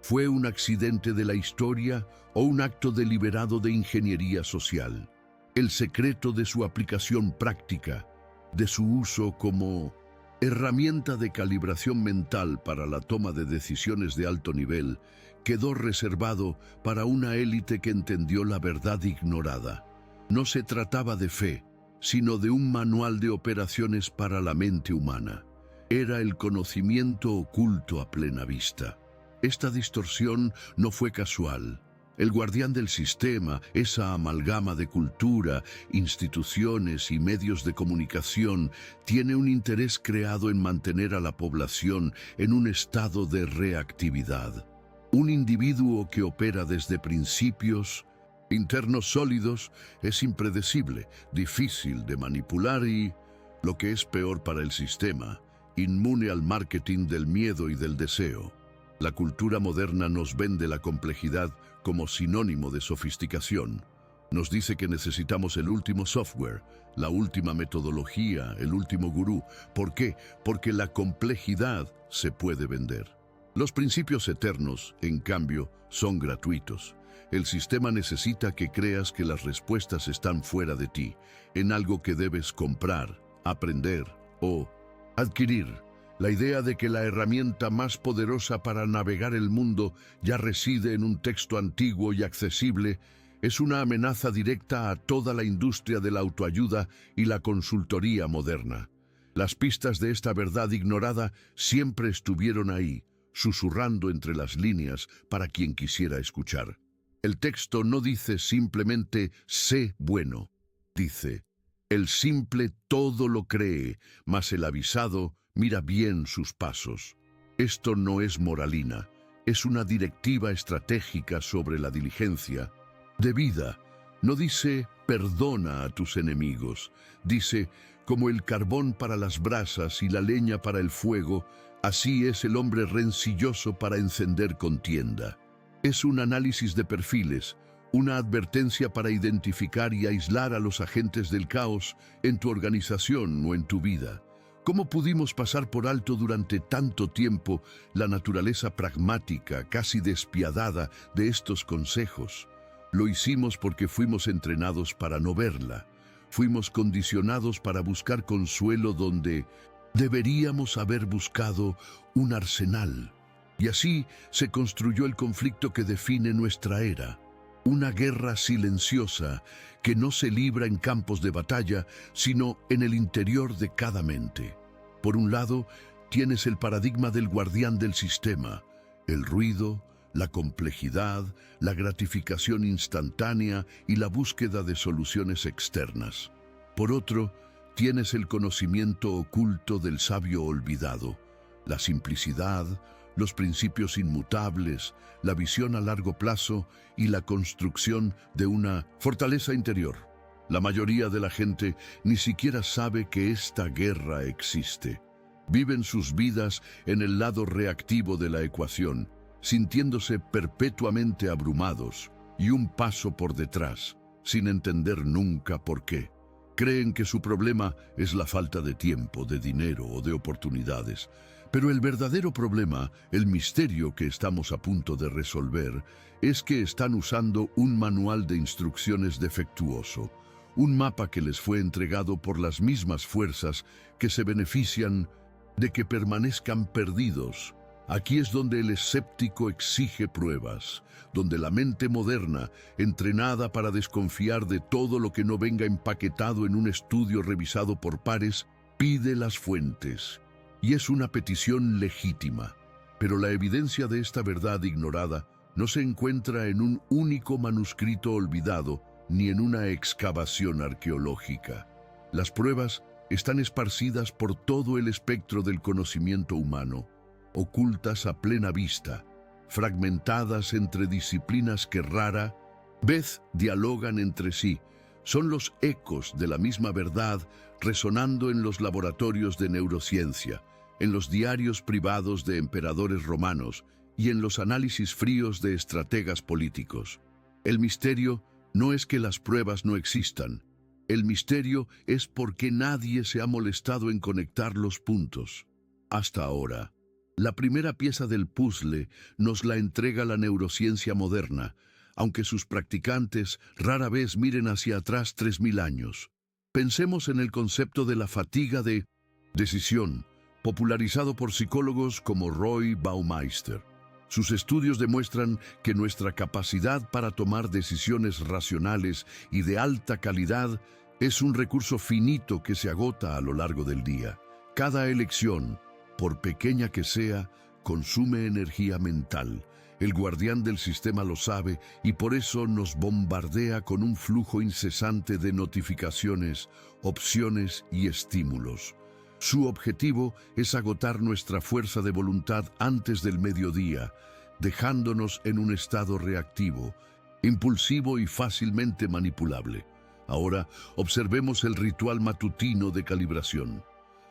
¿Fue un accidente de la historia o un acto deliberado de ingeniería social? El secreto de su aplicación práctica, de su uso como herramienta de calibración mental para la toma de decisiones de alto nivel, quedó reservado para una élite que entendió la verdad ignorada. No se trataba de fe, sino de un manual de operaciones para la mente humana. Era el conocimiento oculto a plena vista. Esta distorsión no fue casual. El guardián del sistema, esa amalgama de cultura, instituciones y medios de comunicación, tiene un interés creado en mantener a la población en un estado de reactividad. Un individuo que opera desde principios internos sólidos es impredecible, difícil de manipular y, lo que es peor para el sistema, inmune al marketing del miedo y del deseo. La cultura moderna nos vende la complejidad como sinónimo de sofisticación. Nos dice que necesitamos el último software, la última metodología, el último gurú. ¿Por qué? Porque la complejidad se puede vender. Los principios eternos, en cambio, son gratuitos. El sistema necesita que creas que las respuestas están fuera de ti, en algo que debes comprar, aprender o adquirir. La idea de que la herramienta más poderosa para navegar el mundo ya reside en un texto antiguo y accesible es una amenaza directa a toda la industria de la autoayuda y la consultoría moderna. Las pistas de esta verdad ignorada siempre estuvieron ahí, susurrando entre las líneas para quien quisiera escuchar. El texto no dice simplemente «sé bueno», dice «el simple todo lo cree, mas el avisado mira bien sus pasos». Esto no es moralina, es una directiva estratégica sobre la diligencia de vida. No dice «perdona a tus enemigos», dice «como el carbón para las brasas y la leña para el fuego, así es el hombre rencilloso para encender contienda». Es un análisis de perfiles, una advertencia para identificar y aislar a los agentes del caos en tu organización o en tu vida. ¿Cómo pudimos pasar por alto durante tanto tiempo la naturaleza pragmática, casi despiadada, de estos consejos? Lo hicimos porque fuimos entrenados para no verla. Fuimos condicionados para buscar consuelo donde deberíamos haber buscado un arsenal. Y así se construyó el conflicto que define nuestra era. Una guerra silenciosa que no se libra en campos de batalla, sino en el interior de cada mente. Por un lado, tienes el paradigma del guardián del sistema, el ruido, la complejidad, la gratificación instantánea y la búsqueda de soluciones externas. Por otro, tienes el conocimiento oculto del sabio olvidado, la simplicidad, los principios inmutables, la visión a largo plazo y la construcción de una fortaleza interior. La mayoría de la gente ni siquiera sabe que esta guerra existe. Viven sus vidas en el lado reactivo de la ecuación, sintiéndose perpetuamente abrumados y un paso por detrás, sin entender nunca por qué. Creen que su problema es la falta de tiempo, de dinero o de oportunidades. Pero el verdadero problema, el misterio que estamos a punto de resolver, es que están usando un manual de instrucciones defectuoso, un mapa que les fue entregado por las mismas fuerzas que se benefician de que permanezcan perdidos. Aquí es donde el escéptico exige pruebas, donde la mente moderna, entrenada para desconfiar de todo lo que no venga empaquetado en un estudio revisado por pares, pide las fuentes. Y es una petición legítima, pero la evidencia de esta verdad ignorada no se encuentra en un único manuscrito olvidado ni en una excavación arqueológica. Las pruebas están esparcidas por todo el espectro del conocimiento humano, ocultas a plena vista, fragmentadas entre disciplinas que rara vez dialogan entre sí. Son los ecos de la misma verdad resonando en los laboratorios de neurociencia, en los diarios privados de emperadores romanos y en los análisis fríos de estrategas políticos. El misterio no es que las pruebas no existan. El misterio es por qué nadie se ha molestado en conectar los puntos. Hasta ahora, La primera pieza del puzzle nos la entrega la neurociencia moderna, aunque sus practicantes rara vez miren hacia atrás 3000 años. Pensemos en el concepto de la fatiga de decisión, popularizado por psicólogos como Roy Baumeister. Sus estudios demuestran que nuestra capacidad para tomar decisiones racionales y de alta calidad es un recurso finito que se agota a lo largo del día. Cada elección, por pequeña que sea, consume energía mental. El guardián del sistema lo sabe y por eso nos bombardea con un flujo incesante de notificaciones, opciones y estímulos. Su objetivo es agotar nuestra fuerza de voluntad antes del mediodía, dejándonos en un estado reactivo, impulsivo y fácilmente manipulable. Ahora, observemos el ritual matutino de calibración.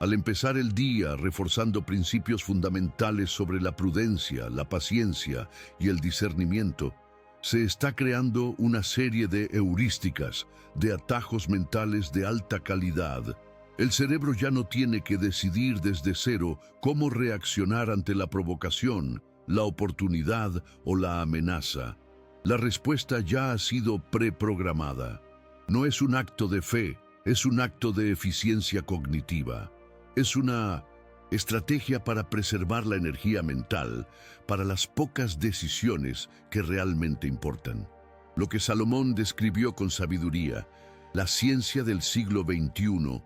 Al empezar el día reforzando principios fundamentales sobre la prudencia, la paciencia y el discernimiento, se está creando una serie de heurísticas, de atajos mentales de alta calidad. El cerebro ya no tiene que decidir desde cero cómo reaccionar ante la provocación, la oportunidad o la amenaza. La respuesta ya ha sido preprogramada. No es un acto de fe, es un acto de eficiencia cognitiva. Es una estrategia para preservar la energía mental para las pocas decisiones que realmente importan. Lo que Salomón describió con sabiduría, la ciencia del siglo XXI,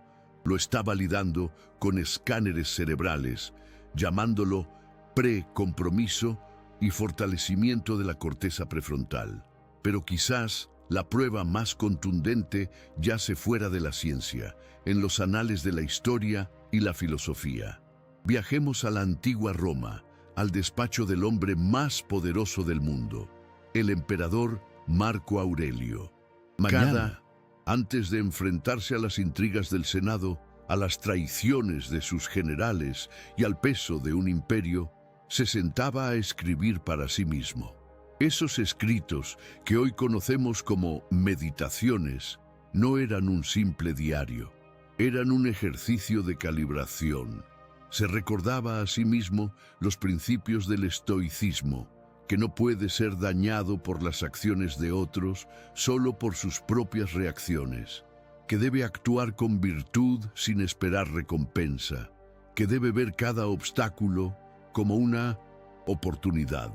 lo está validando con escáneres cerebrales, llamándolo pre-compromiso y fortalecimiento de la corteza prefrontal. Pero quizás la prueba más contundente yace fuera de la ciencia, en los anales de la historia y la filosofía. Viajemos a la antigua Roma, al despacho del hombre más poderoso del mundo, el emperador Marco Aurelio. Mañana, antes de enfrentarse a las intrigas del Senado, a las traiciones de sus generales y al peso de un imperio, se sentaba a escribir para sí mismo. Esos escritos, que hoy conocemos como meditaciones, no eran un simple diario, eran un ejercicio de calibración. Se recordaba a sí mismo los principios del estoicismo, que no puede ser dañado por las acciones de otros, solo por sus propias reacciones, que debe actuar con virtud sin esperar recompensa, que debe ver cada obstáculo como una oportunidad.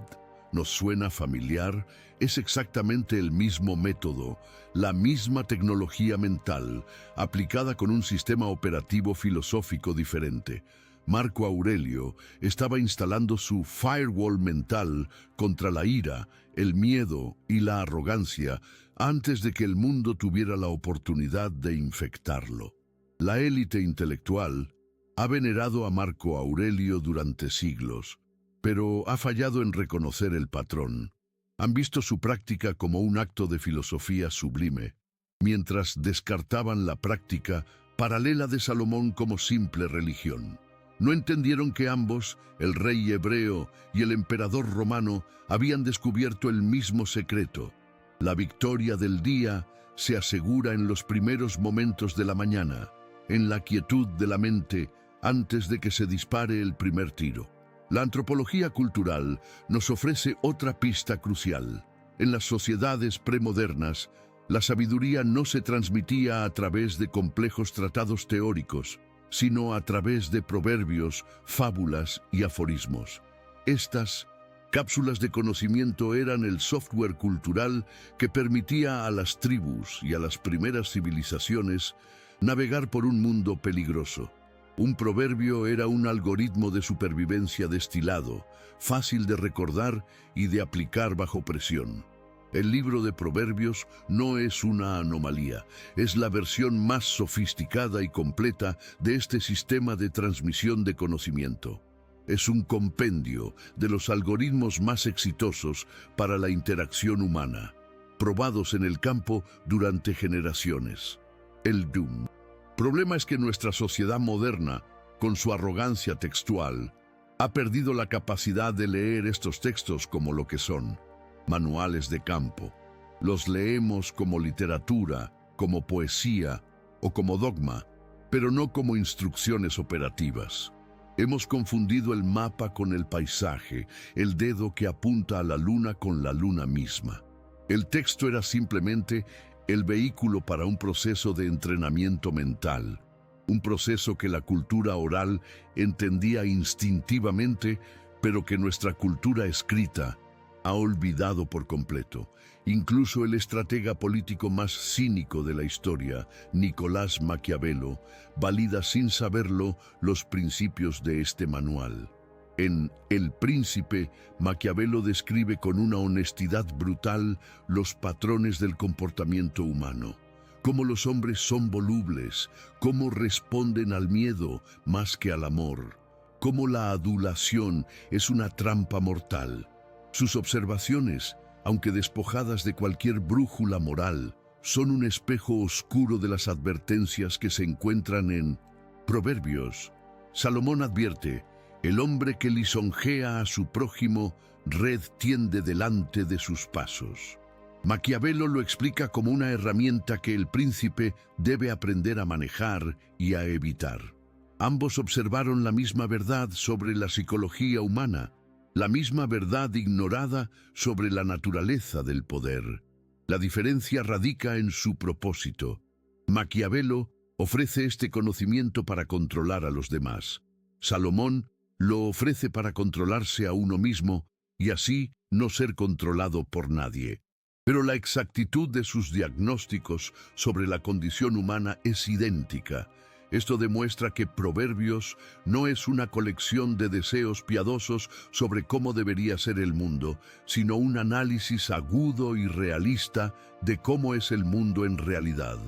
¿Nos suena familiar? Es exactamente el mismo método, la misma tecnología mental, aplicada con un sistema operativo filosófico diferente. Marco Aurelio estaba instalando su firewall mental contra la ira, el miedo y la arrogancia antes de que el mundo tuviera la oportunidad de infectarlo. La élite intelectual ha venerado a Marco Aurelio durante siglos, pero ha fallado en reconocer el patrón. Han visto su práctica como un acto de filosofía sublime, mientras descartaban la práctica paralela de Salomón como simple religión. No entendieron que ambos, el rey hebreo y el emperador romano, habían descubierto el mismo secreto. La victoria del día se asegura en los primeros momentos de la mañana, en la quietud de la mente, antes de que se dispare el primer tiro. La antropología cultural nos ofrece otra pista crucial. En las sociedades premodernas, la sabiduría no se transmitía a través de complejos tratados teóricos, sino a través de proverbios, fábulas y aforismos. Estas cápsulas de conocimiento eran el software cultural que permitía a las tribus y a las primeras civilizaciones navegar por un mundo peligroso. Un proverbio era un algoritmo de supervivencia destilado, fácil de recordar y de aplicar bajo presión. El libro de Proverbios no es una anomalía, es la versión más sofisticada y completa de este sistema de transmisión de conocimiento. Es un compendio de los algoritmos más exitosos para la interacción humana, probados en el campo durante generaciones. El Doom. Problema es que nuestra sociedad moderna, con su arrogancia textual, ha perdido la capacidad de leer estos textos como lo que son. Manuales de campo. Los leemos como literatura, como poesía o como dogma, pero no como instrucciones operativas. Hemos confundido el mapa con el paisaje, el dedo que apunta a la luna con la luna misma. El texto era simplemente el vehículo para un proceso de entrenamiento mental, un proceso que la cultura oral entendía instintivamente, pero que nuestra cultura escrita ha olvidado por completo. Incluso el estratega político más cínico de la historia, Nicolás Maquiavelo, valida sin saberlo los principios de este manual. En El Príncipe, Maquiavelo describe con una honestidad brutal los patrones del comportamiento humano. Cómo los hombres son volubles, cómo responden al miedo más que al amor, cómo la adulación es una trampa mortal. Sus observaciones, aunque despojadas de cualquier brújula moral, son un espejo oscuro de las advertencias que se encuentran en Proverbios. Salomón advierte: el hombre que lisonjea a su prójimo, red tiende delante de sus pasos. Maquiavelo lo explica como una herramienta que el príncipe debe aprender a manejar y a evitar. Ambos observaron la misma verdad sobre la psicología humana, la misma verdad ignorada sobre la naturaleza del poder. La diferencia radica en su propósito. Maquiavelo ofrece este conocimiento para controlar a los demás. Salomón lo ofrece para controlarse a uno mismo y así no ser controlado por nadie. Pero la exactitud de sus diagnósticos sobre la condición humana es idéntica. Esto demuestra que Proverbios no es una colección de deseos piadosos sobre cómo debería ser el mundo, sino un análisis agudo y realista de cómo es el mundo en realidad.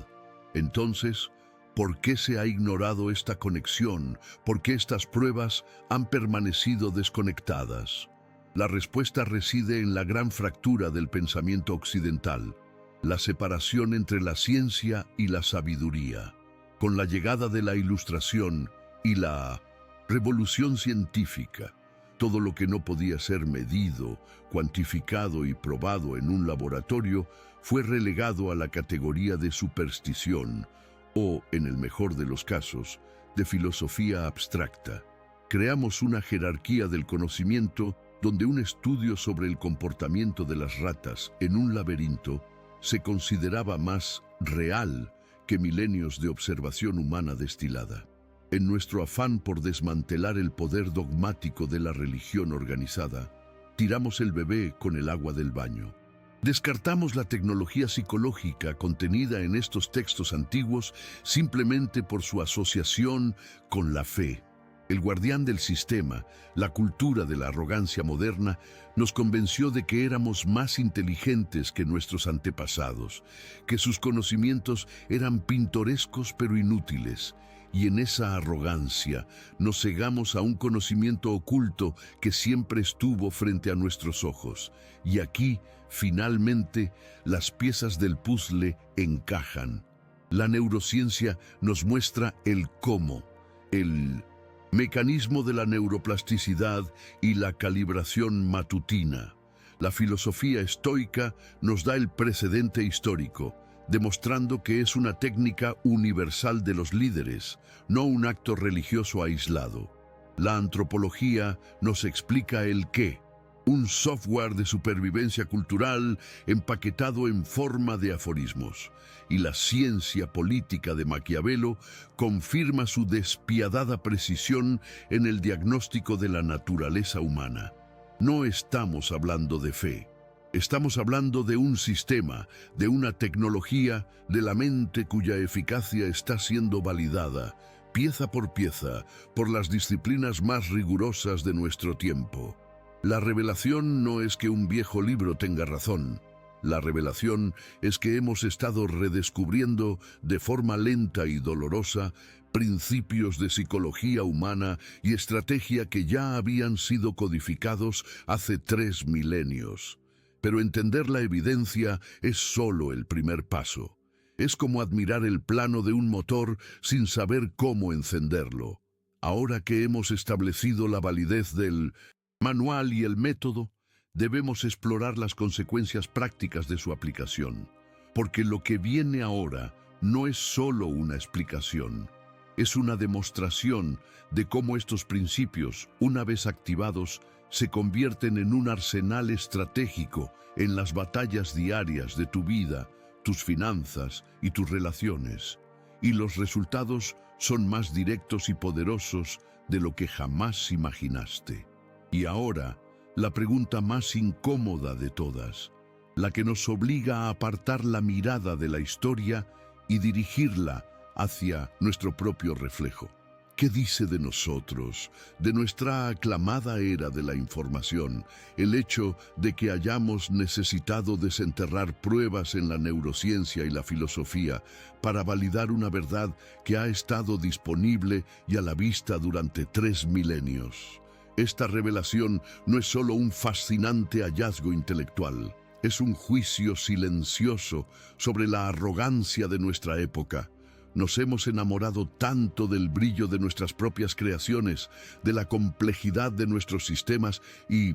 Entonces, ¿por qué se ha ignorado esta conexión? ¿Por qué estas pruebas han permanecido desconectadas? La respuesta reside en la gran fractura del pensamiento occidental, la separación entre la ciencia y la sabiduría. Con la llegada de la Ilustración y la revolución científica, todo lo que no podía ser medido, cuantificado y probado en un laboratorio fue relegado a la categoría de superstición o, en el mejor de los casos, de filosofía abstracta. Creamos una jerarquía del conocimiento donde un estudio sobre el comportamiento de las ratas en un laberinto se consideraba más real que milenios de observación humana destilada. En nuestro afán por desmantelar el poder dogmático de la religión organizada, tiramos el bebé con el agua del baño. Descartamos la tecnología psicológica contenida en estos textos antiguos simplemente por su asociación con la fe. El guardián del sistema, la cultura de la arrogancia moderna, nos convenció de que éramos más inteligentes que nuestros antepasados, que sus conocimientos eran pintorescos pero inútiles, y en esa arrogancia nos cegamos a un conocimiento oculto que siempre estuvo frente a nuestros ojos. Y aquí, finalmente, las piezas del puzzle encajan. La neurociencia nos muestra el cómo, el mecanismo de la neuroplasticidad y la calibración matutina. La filosofía estoica nos da el precedente histórico, demostrando que es una técnica universal de los líderes, no un acto religioso aislado. La antropología nos explica el qué, un software de supervivencia cultural empaquetado en forma de aforismos. Y la ciencia política de Maquiavelo confirma su despiadada precisión en el diagnóstico de la naturaleza humana. No estamos hablando de fe. Estamos hablando de un sistema, de una tecnología, de la mente cuya eficacia está siendo validada, pieza por pieza, por las disciplinas más rigurosas de nuestro tiempo. La revelación no es que un viejo libro tenga razón. La revelación es que hemos estado redescubriendo de forma lenta y dolorosa principios de psicología humana y estrategia que ya habían sido codificados hace 3 milenios. Pero entender la evidencia es solo el primer paso. Es como admirar el plano de un motor sin saber cómo encenderlo. Ahora que hemos establecido la validez del manual y el método, debemos explorar las consecuencias prácticas de su aplicación, porque lo que viene ahora no es solo una explicación. es una demostración de cómo estos principios, una vez activados, se convierten en un arsenal estratégico en las batallas diarias de tu vida, tus finanzas y tus relaciones. Y los resultados son más directos y poderosos de lo que jamás imaginaste. Y ahora, la pregunta más incómoda de todas, la que nos obliga a apartar la mirada de la historia y dirigirla hacia nuestro propio reflejo. ¿Qué dice de nosotros, de nuestra aclamada era de la información, el hecho de que hayamos necesitado desenterrar pruebas en la neurociencia y la filosofía para validar una verdad que ha estado disponible y a la vista durante 3 milenios? Esta revelación no es solo un fascinante hallazgo intelectual, es un juicio silencioso sobre la arrogancia de nuestra época. Nos hemos enamorado tanto del brillo de nuestras propias creaciones, de la complejidad de nuestros sistemas y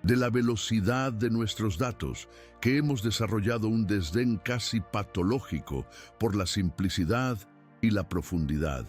de la velocidad de nuestros datos, que hemos desarrollado un desdén casi patológico por la simplicidad y la profundidad.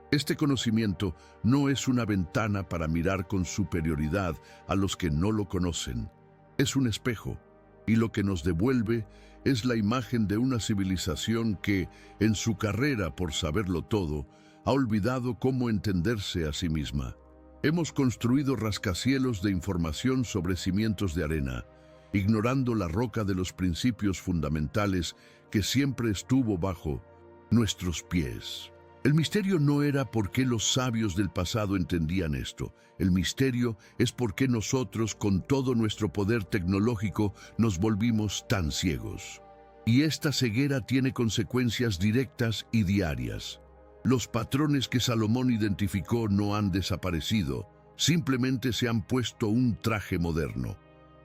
Este conocimiento no es una ventana para mirar con superioridad a los que no lo conocen. Es un espejo, y lo que nos devuelve es la imagen de una civilización que, en su carrera por saberlo todo, ha olvidado cómo entenderse a sí misma. Hemos construido rascacielos de información sobre cimientos de arena, ignorando la roca de los principios fundamentales que siempre estuvo bajo nuestros pies. El misterio no era por qué los sabios del pasado entendían esto. El misterio es por qué nosotros, con todo nuestro poder tecnológico, nos volvimos tan ciegos. Y esta ceguera tiene consecuencias directas y diarias. Los patrones que Salomón identificó no han desaparecido, simplemente se han puesto un traje moderno.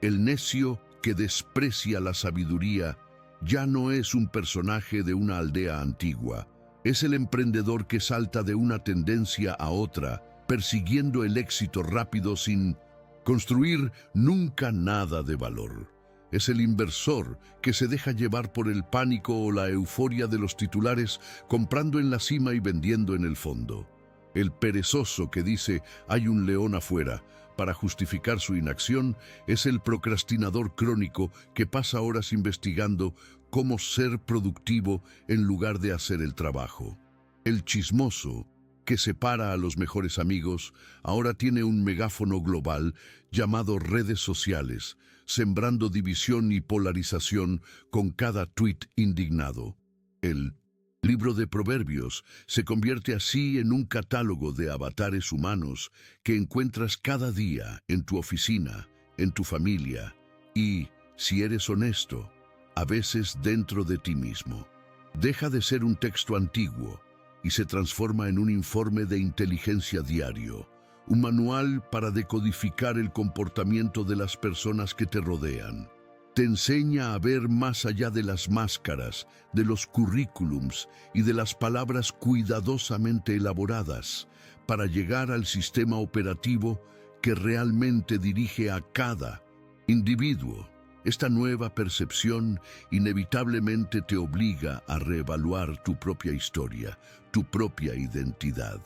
El necio que desprecia la sabiduría ya no es un personaje de una aldea antigua. Es el emprendedor que salta de una tendencia a otra, persiguiendo el éxito rápido sin construir nunca nada de valor. Es el inversor que se deja llevar por el pánico o la euforia de los titulares, comprando en la cima y vendiendo en el fondo. El perezoso que dice «hay un león afuera» para justificar su inacción es el procrastinador crónico que pasa horas investigando cómo ser productivo en lugar de hacer el trabajo. El chismoso, que separa a los mejores amigos, ahora tiene un megáfono global llamado redes sociales, sembrando división y polarización con cada tuit indignado. El libro de Proverbios se convierte así en un catálogo de avatares humanos que encuentras cada día en tu oficina, en tu familia y, si eres honesto, a veces dentro de ti mismo. Deja de ser un texto antiguo y se transforma en un informe de inteligencia diario, un manual para decodificar el comportamiento de las personas que te rodean. Te enseña a ver más allá de las máscaras, de los currículums y de las palabras cuidadosamente elaboradas para llegar al sistema operativo que realmente dirige a cada individuo. Esta nueva percepción inevitablemente te obliga a reevaluar tu propia historia, tu propia identidad.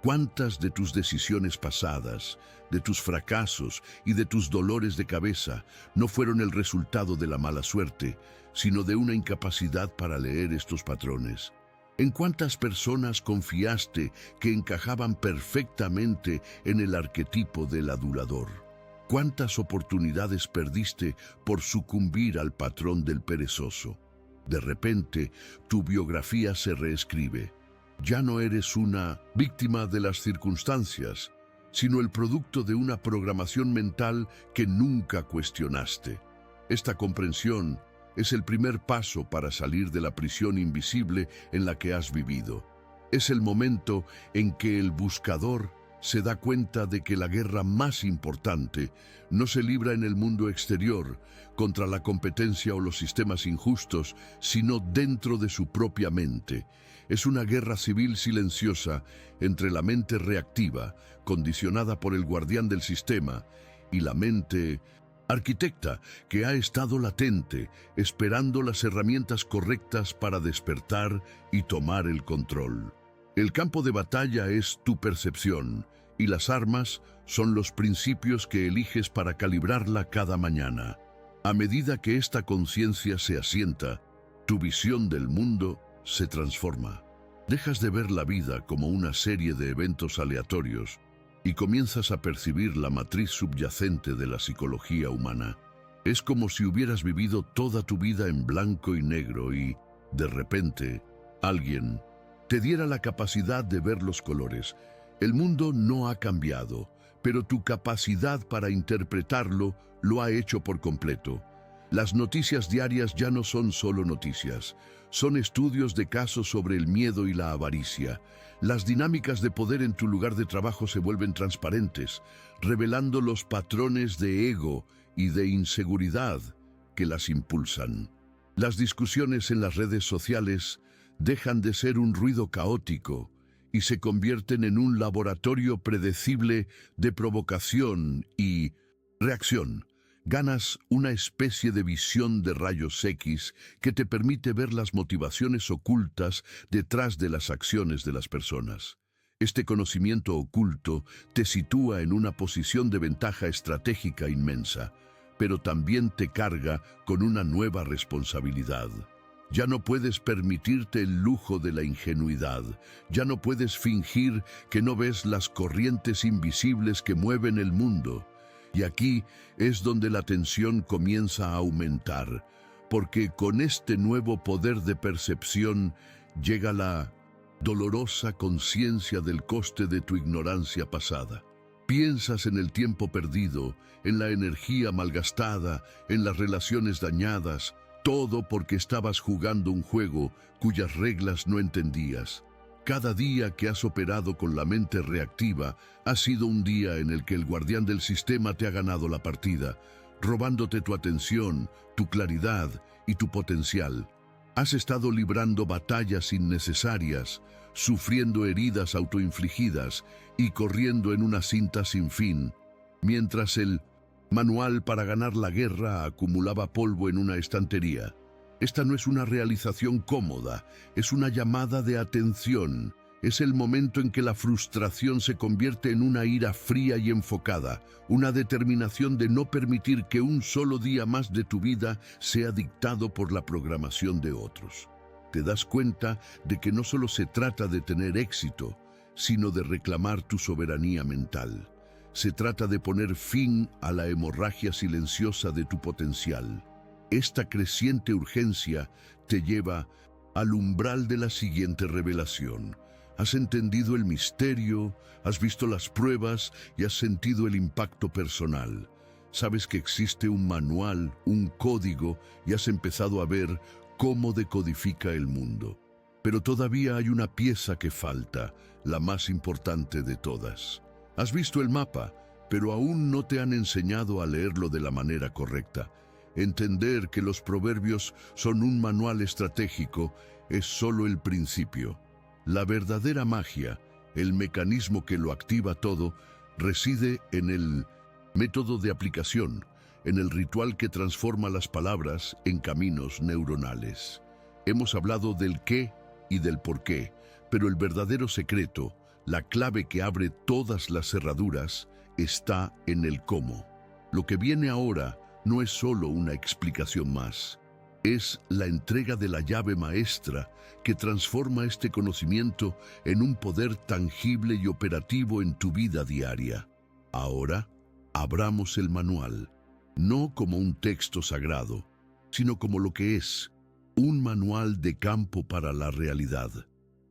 ¿Cuántas de tus decisiones pasadas, de tus fracasos y de tus dolores de cabeza no fueron el resultado de la mala suerte, sino de una incapacidad para leer estos patrones? ¿En cuántas personas confiaste que encajaban perfectamente en el arquetipo del adulador? ¿Cuántas oportunidades perdiste por sucumbir al patrón del perezoso? De repente, tu biografía se reescribe. Ya no eres una víctima de las circunstancias, sino el producto de una programación mental que nunca cuestionaste. Esta comprensión es el primer paso para salir de la prisión invisible en la que has vivido. Es el momento en que el buscador se da cuenta de que la guerra más importante no se libra en el mundo exterior contra la competencia o los sistemas injustos, sino dentro de su propia mente. Es una guerra civil silenciosa entre la mente reactiva, condicionada por el guardián del sistema, y la mente arquitecta, que ha estado latente, esperando las herramientas correctas para despertar y tomar el control. El campo de batalla es tu percepción y las armas son los principios que eliges para calibrarla cada mañana. A medida que esta conciencia se asienta, tu visión del mundo se transforma. Dejas de ver la vida como una serie de eventos aleatorios y comienzas a percibir la matriz subyacente de la psicología humana. Es como si hubieras vivido toda tu vida en blanco y negro y, de repente, alguien te diera la capacidad de ver los colores. El mundo no ha cambiado, pero tu capacidad para interpretarlo lo ha hecho por completo. Las noticias diarias ya no son solo noticias, son estudios de casos sobre el miedo y la avaricia. Las dinámicas de poder en tu lugar de trabajo se vuelven transparentes, revelando los patrones de ego y de inseguridad que las impulsan. Las discusiones en las redes sociales dejan de ser un ruido caótico y se convierten en un laboratorio predecible de provocación y reacción. Ganas una especie de visión de rayos X que te permite ver las motivaciones ocultas detrás de las acciones de las personas. Este conocimiento oculto te sitúa en una posición de ventaja estratégica inmensa, pero también te carga con una nueva responsabilidad. Ya no puedes permitirte el lujo de la ingenuidad, ya no puedes fingir que no ves las corrientes invisibles que mueven el mundo. Y aquí es donde la tensión comienza a aumentar, porque con este nuevo poder de percepción llega la dolorosa conciencia del coste de tu ignorancia pasada. Piensas en el tiempo perdido, en la energía malgastada, en las relaciones dañadas, todo porque estabas jugando un juego cuyas reglas no entendías. Cada día que has operado con la mente reactiva ha sido un día en el que el guardián del sistema te ha ganado la partida, robándote tu atención, tu claridad y tu potencial. Has estado librando batallas innecesarias, sufriendo heridas autoinfligidas y corriendo en una cinta sin fin, mientras el manual para ganar la guerra acumulaba polvo en una estantería. Esta no es una realización cómoda, es una llamada de atención. Es el momento en que la frustración se convierte en una ira fría y enfocada, una determinación de no permitir que un solo día más de tu vida sea dictado por la programación de otros. Te das cuenta de que no solo se trata de tener éxito, sino de reclamar tu soberanía mental. Se trata de poner fin a la hemorragia silenciosa de tu potencial. Esta creciente urgencia te lleva al umbral de la siguiente revelación. Has entendido el misterio, has visto las pruebas y has sentido el impacto personal. Sabes que existe un manual, un código, y has empezado a ver cómo decodifica el mundo. Pero todavía hay una pieza que falta, la más importante de todas. Has visto el mapa, pero aún no te han enseñado a leerlo de la manera correcta. Entender que los proverbios son un manual estratégico es solo el principio. La verdadera magia, el mecanismo que lo activa todo, reside en el método de aplicación, en el ritual que transforma las palabras en caminos neuronales. Hemos hablado del qué y del por qué, pero el verdadero secreto, la clave que abre todas las cerraduras, está en el cómo. Lo que viene ahora no es solo una explicación más. Es la entrega de la llave maestra que transforma este conocimiento en un poder tangible y operativo en tu vida diaria. Ahora, abramos el manual, no como un texto sagrado, sino como lo que es, un manual de campo para la realidad.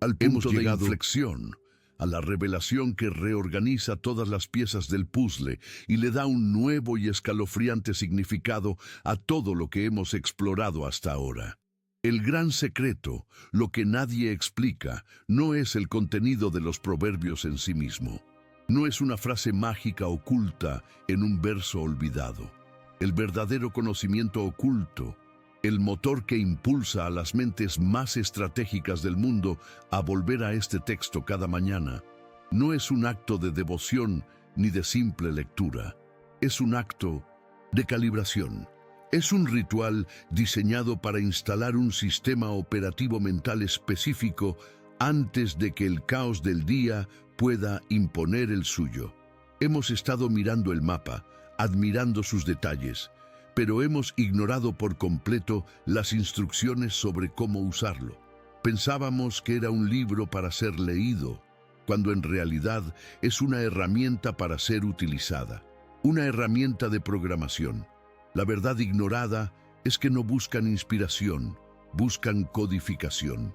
Al punto de inflexión, a la revelación que reorganiza todas las piezas del puzzle y le da un nuevo y escalofriante significado a todo lo que hemos explorado hasta ahora. El gran secreto, lo que nadie explica, no es el contenido de los proverbios en sí mismo. No es una frase mágica oculta en un verso olvidado. El verdadero conocimiento oculto, el motor que impulsa a las mentes más estratégicas del mundo a volver a este texto cada mañana, no es un acto de devoción ni de simple lectura. Es un acto de calibración. Es un ritual diseñado para instalar un sistema operativo mental específico antes de que el caos del día pueda imponer el suyo. Hemos estado mirando el mapa, admirando sus detalles, pero hemos ignorado por completo las instrucciones sobre cómo usarlo. Pensábamos que era un libro para ser leído, cuando en realidad es una herramienta para ser utilizada, una herramienta de programación. La verdad ignorada es que no buscan inspiración, buscan codificación.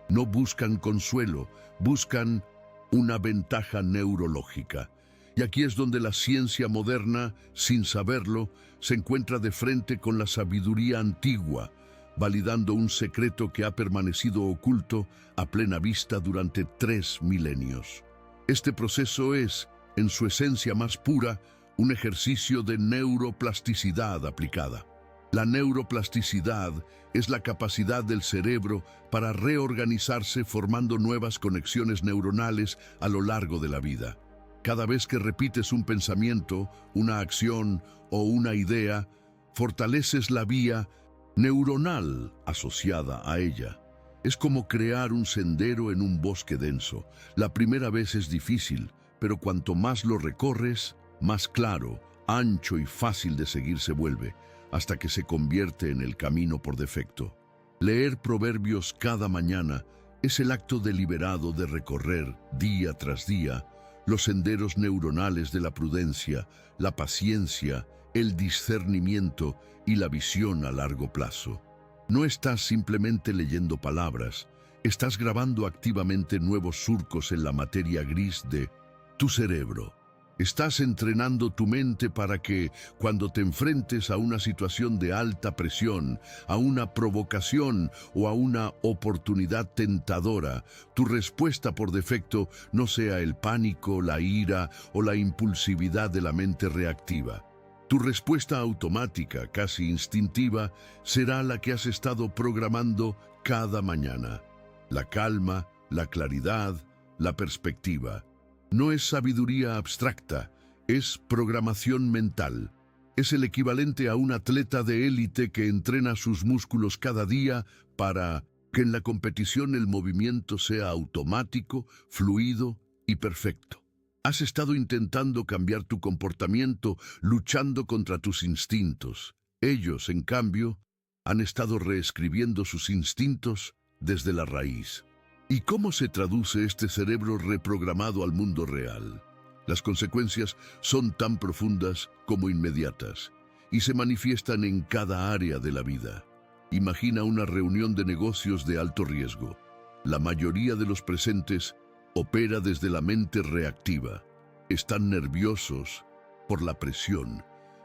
No buscan consuelo, buscan una ventaja neurológica. Y aquí es donde la ciencia moderna, sin saberlo, se encuentra de frente con la sabiduría antigua, validando un secreto que ha permanecido oculto a plena vista durante 3 milenios. Este proceso es, en su esencia más pura, un ejercicio de neuroplasticidad aplicada. La neuroplasticidad es la capacidad del cerebro para reorganizarse formando nuevas conexiones neuronales a lo largo de la vida. Cada vez que repites un pensamiento, una acción o una idea, fortaleces la vía neuronal asociada a ella. Es como crear un sendero en un bosque denso. La primera vez es difícil, pero cuanto más lo recorres, más claro, ancho y fácil de seguir se vuelve, hasta que se convierte en el camino por defecto. Leer Proverbios cada mañana es el acto deliberado de recorrer, día tras día, los senderos neuronales de la prudencia, la paciencia, el discernimiento y la visión a largo plazo. No estás simplemente leyendo palabras, estás grabando activamente nuevos surcos en la materia gris de tu cerebro. Estás entrenando tu mente para que, cuando te enfrentes a una situación de alta presión, a una provocación o a una oportunidad tentadora, tu respuesta por defecto no sea el pánico, la ira o la impulsividad de la mente reactiva. Tu respuesta automática, casi instintiva, será la que has estado programando cada mañana. La calma, la claridad, la perspectiva. No es sabiduría abstracta, es programación mental. Es el equivalente a un atleta de élite que entrena sus músculos cada día para que en la competición el movimiento sea automático, fluido y perfecto. Has estado intentando cambiar tu comportamiento, luchando contra tus instintos. Ellos, en cambio, han estado reescribiendo sus instintos desde la raíz. ¿Y cómo se traduce este cerebro reprogramado al mundo real? Las consecuencias son tan profundas como inmediatas y se manifiestan en cada área de la vida. Imagina una reunión de negocios de alto riesgo. La mayoría de los presentes opera desde la mente reactiva. Están nerviosos por la presión,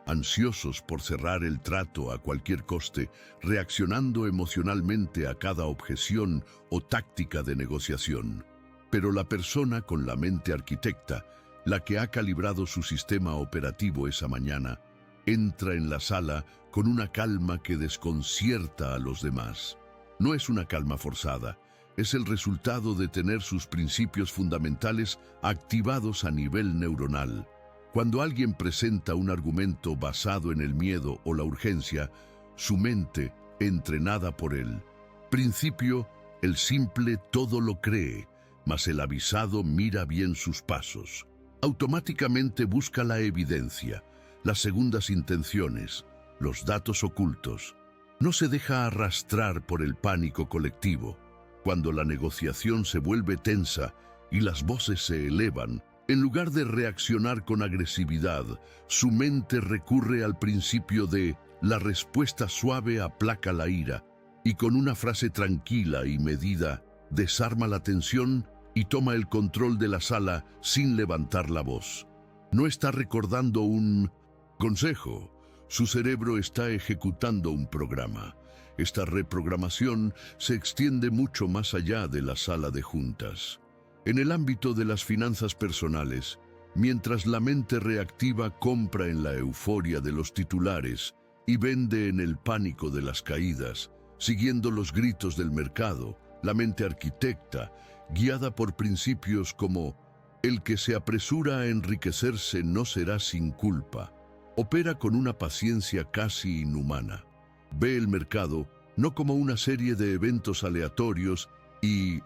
ansiosos por cerrar el trato a cualquier coste, reaccionando emocionalmente a cada objeción o táctica de negociación. Pero la persona con la mente arquitecta, la que ha calibrado su sistema operativo esa mañana, entra en la sala con una calma que desconcierta a los demás. No es una calma forzada, es el resultado de tener sus principios fundamentales activados a nivel neuronal. Cuando alguien presenta un argumento basado en el miedo o la urgencia, su mente, entrenada por el principio, el simple todo lo cree, mas el avisado mira bien sus pasos. Automáticamente busca la evidencia, las segundas intenciones, los datos ocultos. No se deja arrastrar por el pánico colectivo. Cuando la negociación se vuelve tensa y las voces se elevan, en lugar de reaccionar con agresividad, su mente recurre al principio de la respuesta suave aplaca la ira y con una frase tranquila y medida desarma la tensión y toma el control de la sala sin levantar la voz. No está recordando un consejo, su cerebro está ejecutando un programa. Esta reprogramación se extiende mucho más allá de la sala de juntas. En el ámbito de las finanzas personales, mientras la mente reactiva compra en la euforia de los titulares y vende en el pánico de las caídas, siguiendo los gritos del mercado, la mente arquitecta, guiada por principios como el que se apresura a enriquecerse no será sin culpa, opera con una paciencia casi inhumana. Ve el mercado no como una serie de eventos aleatorios y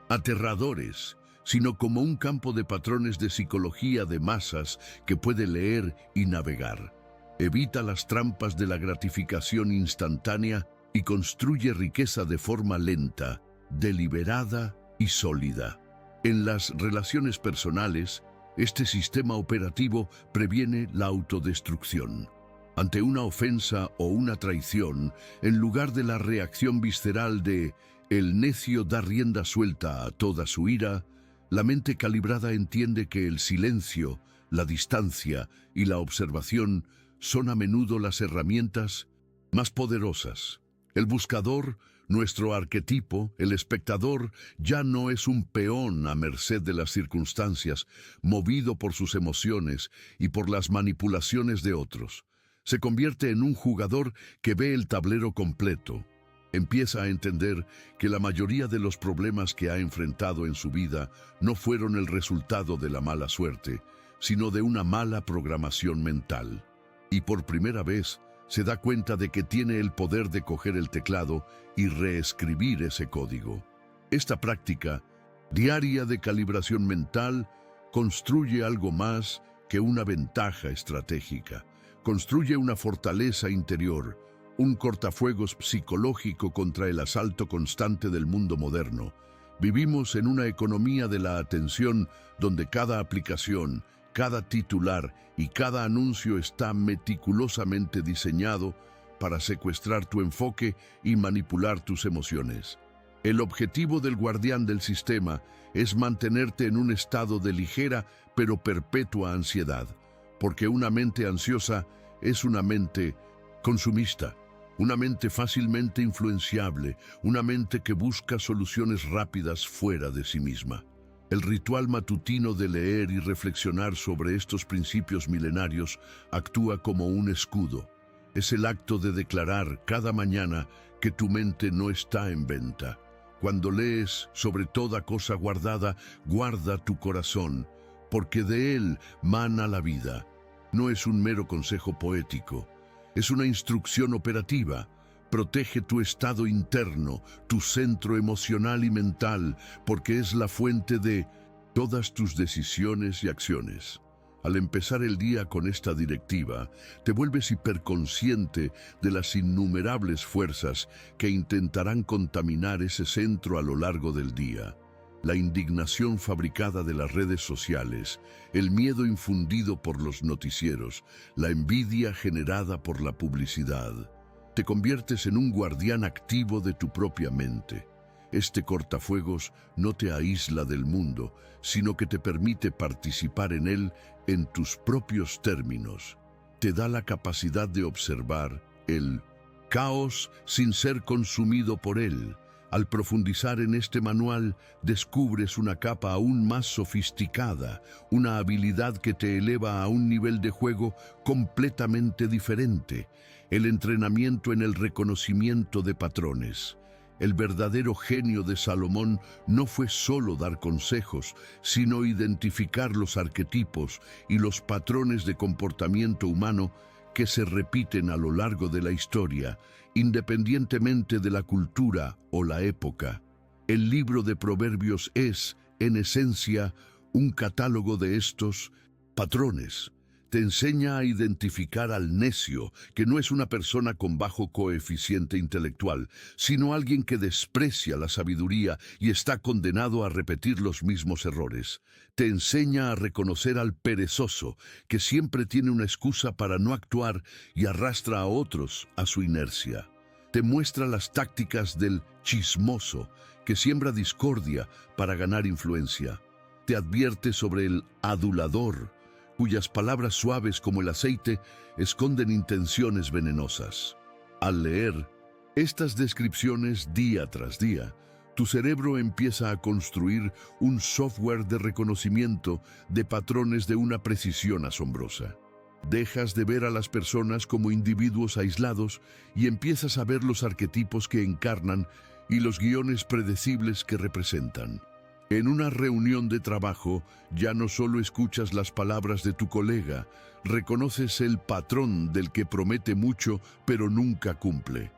aterradores, sino como un campo de patrones de psicología de masas que puede leer y navegar. Evita las trampas de la gratificación instantánea y construye riqueza de forma lenta, deliberada y sólida. En las relaciones personales, este sistema operativo previene la autodestrucción. Ante una ofensa o una traición, en lugar de la reacción visceral de «el necio da rienda suelta a toda su ira», la mente calibrada entiende que el silencio, la distancia y la observación son a menudo las herramientas más poderosas. El buscador, nuestro arquetipo, el espectador, ya no es un peón a merced de las circunstancias, movido por sus emociones y por las manipulaciones de otros. Se convierte en un jugador que ve el tablero completo. Empieza a entender que la mayoría de los problemas que ha enfrentado en su vida no fueron el resultado de la mala suerte, sino de una mala programación mental. Y por primera vez se da cuenta de que tiene el poder de coger el teclado y reescribir ese código. Esta práctica diaria de calibración mental construye algo más que una ventaja estratégica. Construye una fortaleza interior, un cortafuegos psicológico contra el asalto constante del mundo moderno. Vivimos en una economía de la atención donde cada aplicación, cada titular y cada anuncio está meticulosamente diseñado para secuestrar tu enfoque y manipular tus emociones. El objetivo del guardián del sistema es mantenerte en un estado de ligera pero perpetua ansiedad, porque una mente ansiosa es una mente consumista, una mente fácilmente influenciable, una mente que busca soluciones rápidas fuera de sí misma. El ritual matutino de leer y reflexionar sobre estos principios milenarios actúa como un escudo. Es el acto de declarar cada mañana que tu mente no está en venta. Cuando lees sobre toda cosa guardada, guarda tu corazón, porque de él mana la vida. No es un mero consejo poético, es una instrucción operativa. Protege tu estado interno, tu centro emocional y mental, porque es la fuente de todas tus decisiones y acciones. Al empezar el día con esta directiva, te vuelves hiperconsciente de las innumerables fuerzas que intentarán contaminar ese centro a lo largo del día. La indignación fabricada de las redes sociales, el miedo infundido por los noticieros, la envidia generada por la publicidad. Te conviertes en un guardián activo de tu propia mente. Este cortafuegos no te aísla del mundo, sino que te permite participar en él en tus propios términos. Te da la capacidad de observar el caos sin ser consumido por él. Al profundizar en este manual, descubres una capa aún más sofisticada, una habilidad que te eleva a un nivel de juego completamente diferente, el entrenamiento en el reconocimiento de patrones. El verdadero genio de Salomón no fue solo dar consejos, sino identificar los arquetipos y los patrones de comportamiento humano que se repiten a lo largo de la historia, independientemente de la cultura o la época. El libro de Proverbios es, en esencia, un catálogo de estos patrones. Te enseña a identificar al necio, que no es una persona con bajo coeficiente intelectual, sino alguien que desprecia la sabiduría y está condenado a repetir los mismos errores. Te enseña a reconocer al perezoso, que siempre tiene una excusa para no actuar y arrastra a otros a su inercia. Te muestra las tácticas del chismoso, que siembra discordia para ganar influencia. Te advierte sobre el adulador, cuyas palabras suaves como el aceite esconden intenciones venenosas. Al leer estas descripciones día tras día, tu cerebro empieza a construir un software de reconocimiento de patrones de una precisión asombrosa. Dejas de ver a las personas como individuos aislados y empiezas a ver los arquetipos que encarnan y los guiones predecibles que representan. En una reunión de trabajo, ya no solo escuchas las palabras de tu colega, reconoces el patrón del que promete mucho pero nunca cumple.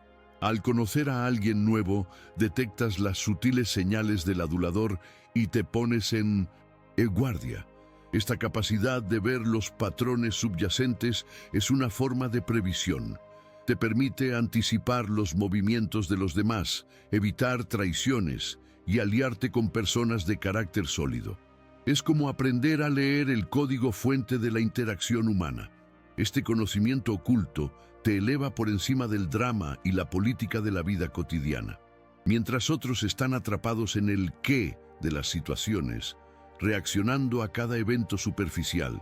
Al conocer a alguien nuevo, detectas las sutiles señales del adulador y te pones en guardia. Esta capacidad de ver los patrones subyacentes es una forma de previsión. Te permite anticipar los movimientos de los demás, evitar traiciones y aliarte con personas de carácter sólido. Es como aprender a leer el código fuente de la interacción humana. Este conocimiento oculto te eleva por encima del drama y la política de la vida cotidiana. Mientras otros están atrapados en el qué de las situaciones, reaccionando a cada evento superficial,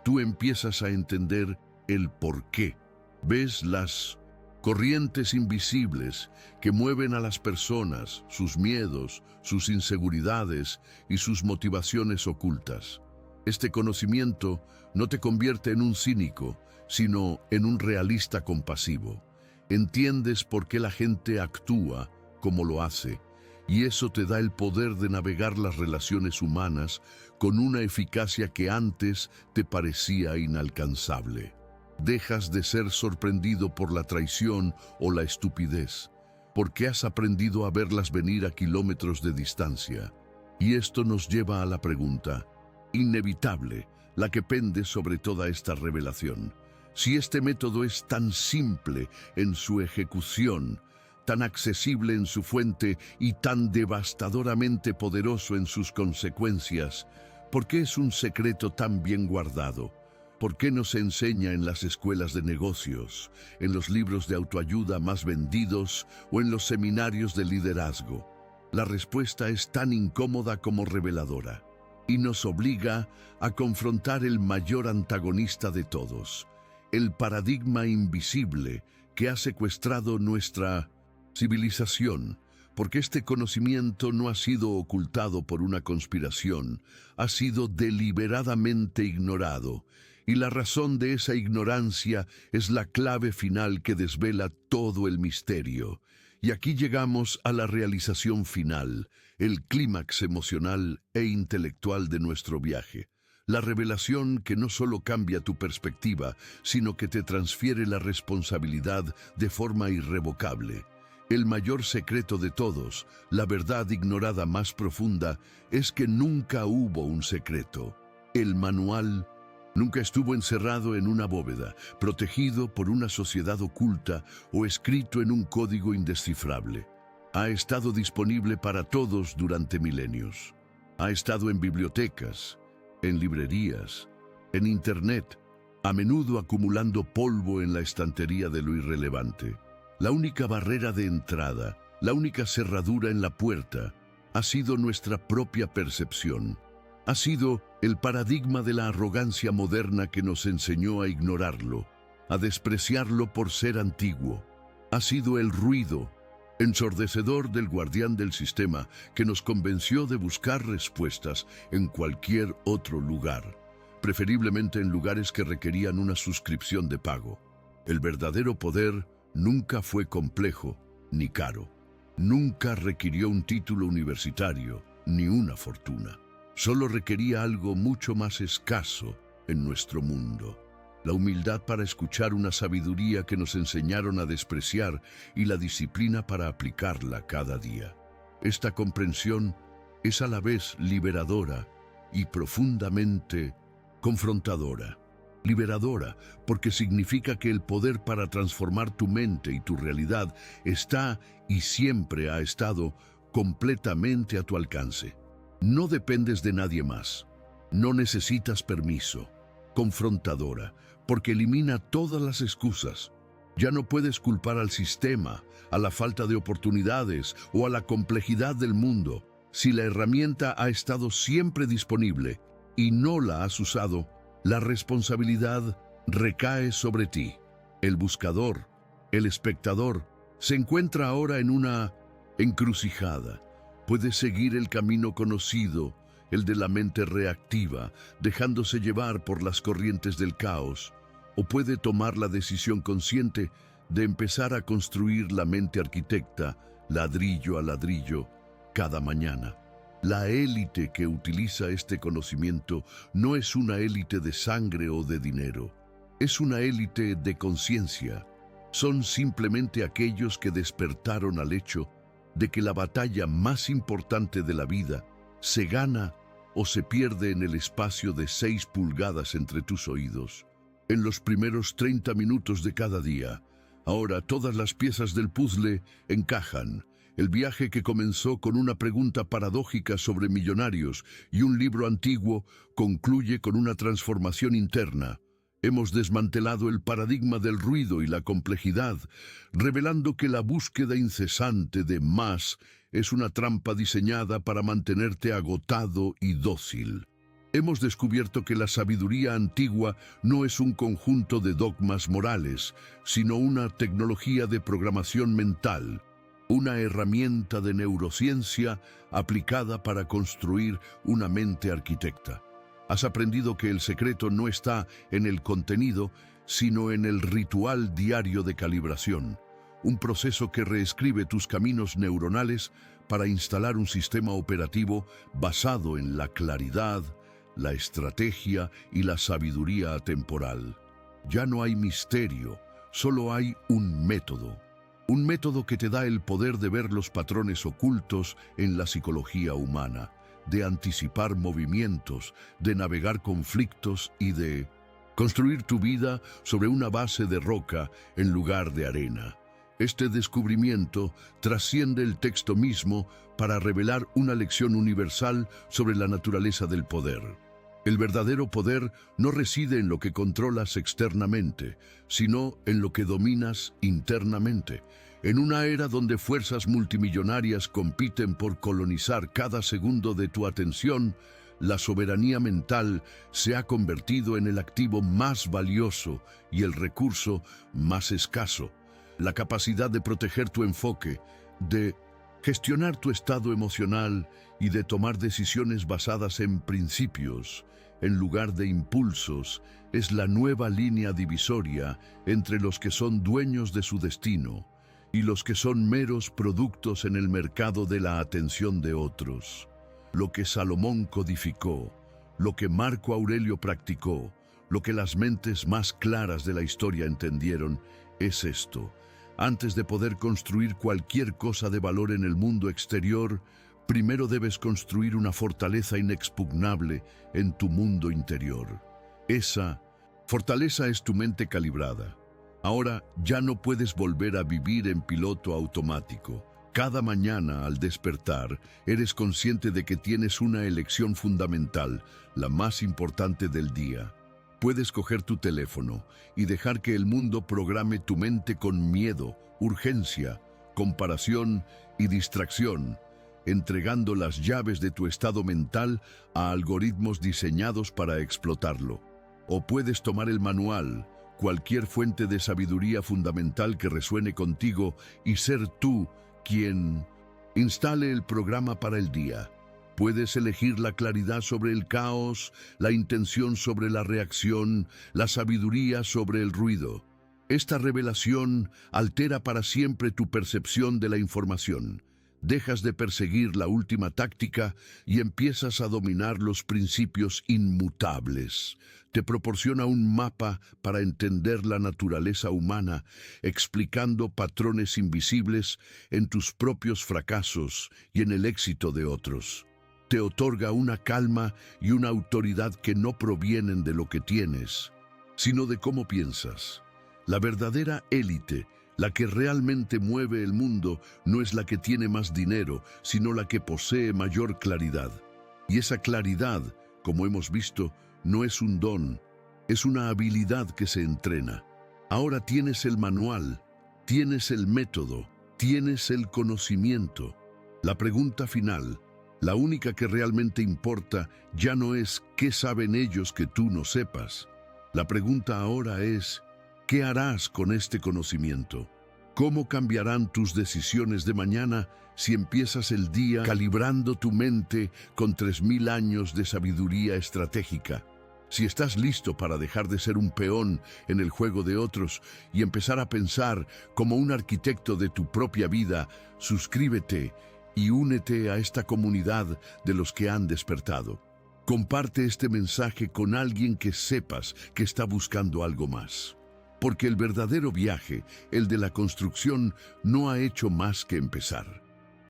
tú empiezas a entender el por qué. Ves las corrientes invisibles que mueven a las personas, sus miedos, sus inseguridades y sus motivaciones ocultas. Este conocimiento no te convierte en un cínico, sino en un realista compasivo. Entiendes por qué la gente actúa como lo hace, y eso te da el poder de navegar las relaciones humanas con una eficacia que antes te parecía inalcanzable. Dejas de ser sorprendido por la traición o la estupidez, porque has aprendido a verlas venir a kilómetros de distancia. Y esto nos lleva a la pregunta inevitable, la que pende sobre toda esta revelación. Si este método es tan simple en su ejecución, tan accesible en su fuente y tan devastadoramente poderoso en sus consecuencias, ¿por qué es un secreto tan bien guardado? ¿Por qué no se enseña en las escuelas de negocios, en los libros de autoayuda más vendidos o en los seminarios de liderazgo? La respuesta es tan incómoda como reveladora y nos obliga a confrontar el mayor antagonista de todos, el paradigma invisible que ha secuestrado nuestra civilización, porque este conocimiento no ha sido ocultado por una conspiración, ha sido deliberadamente ignorado, y la razón de esa ignorancia es la clave final que desvela todo el misterio. Y aquí llegamos a la realización final, el clímax emocional e intelectual de nuestro viaje. La revelación que no solo cambia tu perspectiva, sino que te transfiere la responsabilidad de forma irrevocable. El mayor secreto de todos, la verdad ignorada más profunda, es que nunca hubo un secreto. El manual nunca estuvo encerrado en una bóveda, protegido por una sociedad oculta o escrito en un código indescifrable. Ha estado disponible para todos durante milenios. Ha estado en bibliotecas, en librerías, en Internet, a menudo acumulando polvo en la estantería de lo irrelevante. La única barrera de entrada, la única cerradura en la puerta, ha sido nuestra propia percepción. Ha sido el paradigma de la arrogancia moderna que nos enseñó a ignorarlo, a despreciarlo por ser antiguo. Ha sido el ruido ensordecedor del guardián del sistema que nos convenció de buscar respuestas en cualquier otro lugar, preferiblemente en lugares que requerían una suscripción de pago. El verdadero poder nunca fue complejo ni caro. Nunca requirió un título universitario ni una fortuna. Solo requería algo mucho más escaso en nuestro mundo: la humildad para escuchar una sabiduría que nos enseñaron a despreciar y la disciplina para aplicarla cada día. Esta comprensión es a la vez liberadora y profundamente confrontadora. Liberadora porque significa que el poder para transformar tu mente y tu realidad está y siempre ha estado completamente a tu alcance. No dependes de nadie más. No necesitas permiso. Confrontadora, porque elimina todas las excusas. Ya no puedes culpar al sistema, a la falta de oportunidades o a la complejidad del mundo. Si la herramienta ha estado siempre disponible y no la has usado, la responsabilidad recae sobre ti. El buscador, el espectador, se encuentra ahora en una encrucijada. Puede seguir el camino conocido, el de la mente reactiva, dejándose llevar por las corrientes del caos, o puede tomar la decisión consciente de empezar a construir la mente arquitecta, ladrillo a ladrillo, cada mañana. La élite que utiliza este conocimiento no es una élite de sangre o de dinero, es una élite de conciencia, Son simplemente aquellos que despertaron al hecho de que la batalla más importante de la vida se gana o se pierde en el espacio de 6 pulgadas entre tus oídos, en los primeros 30 minutos de cada día. Ahora todas las piezas del puzzle encajan. El viaje que comenzó con una pregunta paradójica sobre millonarios y un libro antiguo concluye con una transformación interna. Hemos desmantelado el paradigma del ruido y la complejidad, revelando que la búsqueda incesante de más es una trampa diseñada para mantenerte agotado y dócil. Hemos descubierto que la sabiduría antigua no es un conjunto de dogmas morales, sino una tecnología de programación mental, una herramienta de neurociencia aplicada para construir una mente arquitecta. Has aprendido que el secreto no está en el contenido, sino en el ritual diario de calibración, un proceso que reescribe tus caminos neuronales para instalar un sistema operativo basado en la claridad, la estrategia y la sabiduría atemporal. Ya no hay misterio, solo hay un método. Un método que te da el poder de ver los patrones ocultos en la psicología humana, de anticipar movimientos, de navegar conflictos y de construir tu vida sobre una base de roca en lugar de arena. Este descubrimiento trasciende el texto mismo para revelar una lección universal sobre la naturaleza del poder. El verdadero poder no reside en lo que controlas externamente, sino en lo que dominas internamente. En una era donde fuerzas multimillonarias compiten por colonizar cada segundo de tu atención, la soberanía mental se ha convertido en el activo más valioso y el recurso más escaso. La capacidad de proteger tu enfoque, de gestionar tu estado emocional y de tomar decisiones basadas en principios, en lugar de impulsos, es la nueva línea divisoria entre los que son dueños de su destino y los que son meros productos en el mercado de la atención de otros. Lo que Salomón codificó, lo que Marco Aurelio practicó, lo que las mentes más claras de la historia entendieron, es esto. Antes de poder construir cualquier cosa de valor en el mundo exterior, primero debes construir una fortaleza inexpugnable en tu mundo interior. Esa fortaleza es tu mente calibrada. Ahora ya no puedes volver a vivir en piloto automático. Cada mañana al despertar, eres consciente de que tienes una elección fundamental, la más importante del día. Puedes coger tu teléfono y dejar que el mundo programe tu mente con miedo, urgencia, comparación y distracción, entregando las llaves de tu estado mental a algoritmos diseñados para explotarlo. O puedes tomar el manual, cualquier fuente de sabiduría fundamental que resuene contigo y ser tú quien instale el programa para el día. Puedes elegir la claridad sobre el caos, la intención sobre la reacción, la sabiduría sobre el ruido. Esta revelación altera para siempre tu percepción de la información. Dejas de perseguir la última táctica y empiezas a dominar los principios inmutables. Te proporciona un mapa para entender la naturaleza humana, explicando patrones invisibles en tus propios fracasos y en el éxito de otros. Te otorga una calma y una autoridad que no provienen de lo que tienes, sino de cómo piensas. La verdadera élite, la que realmente mueve el mundo, no es la que tiene más dinero, sino la que posee mayor claridad. Y esa claridad, como hemos visto, no es un don, es una habilidad que se entrena. Ahora tienes el manual, tienes el método, tienes el conocimiento. La pregunta final, la única que realmente importa, ya no es ¿qué saben ellos que tú no sepas? La pregunta ahora es ¿qué harás con este conocimiento? ¿Cómo cambiarán tus decisiones de mañana si empiezas el día calibrando tu mente con 3000 años de sabiduría estratégica? Si estás listo para dejar de ser un peón en el juego de otros y empezar a pensar como un arquitecto de tu propia vida, suscríbete y únete a esta comunidad de los que han despertado. Comparte este mensaje con alguien que sepas que está buscando algo más. porque el verdadero viaje, el de la construcción, no ha hecho más que empezar.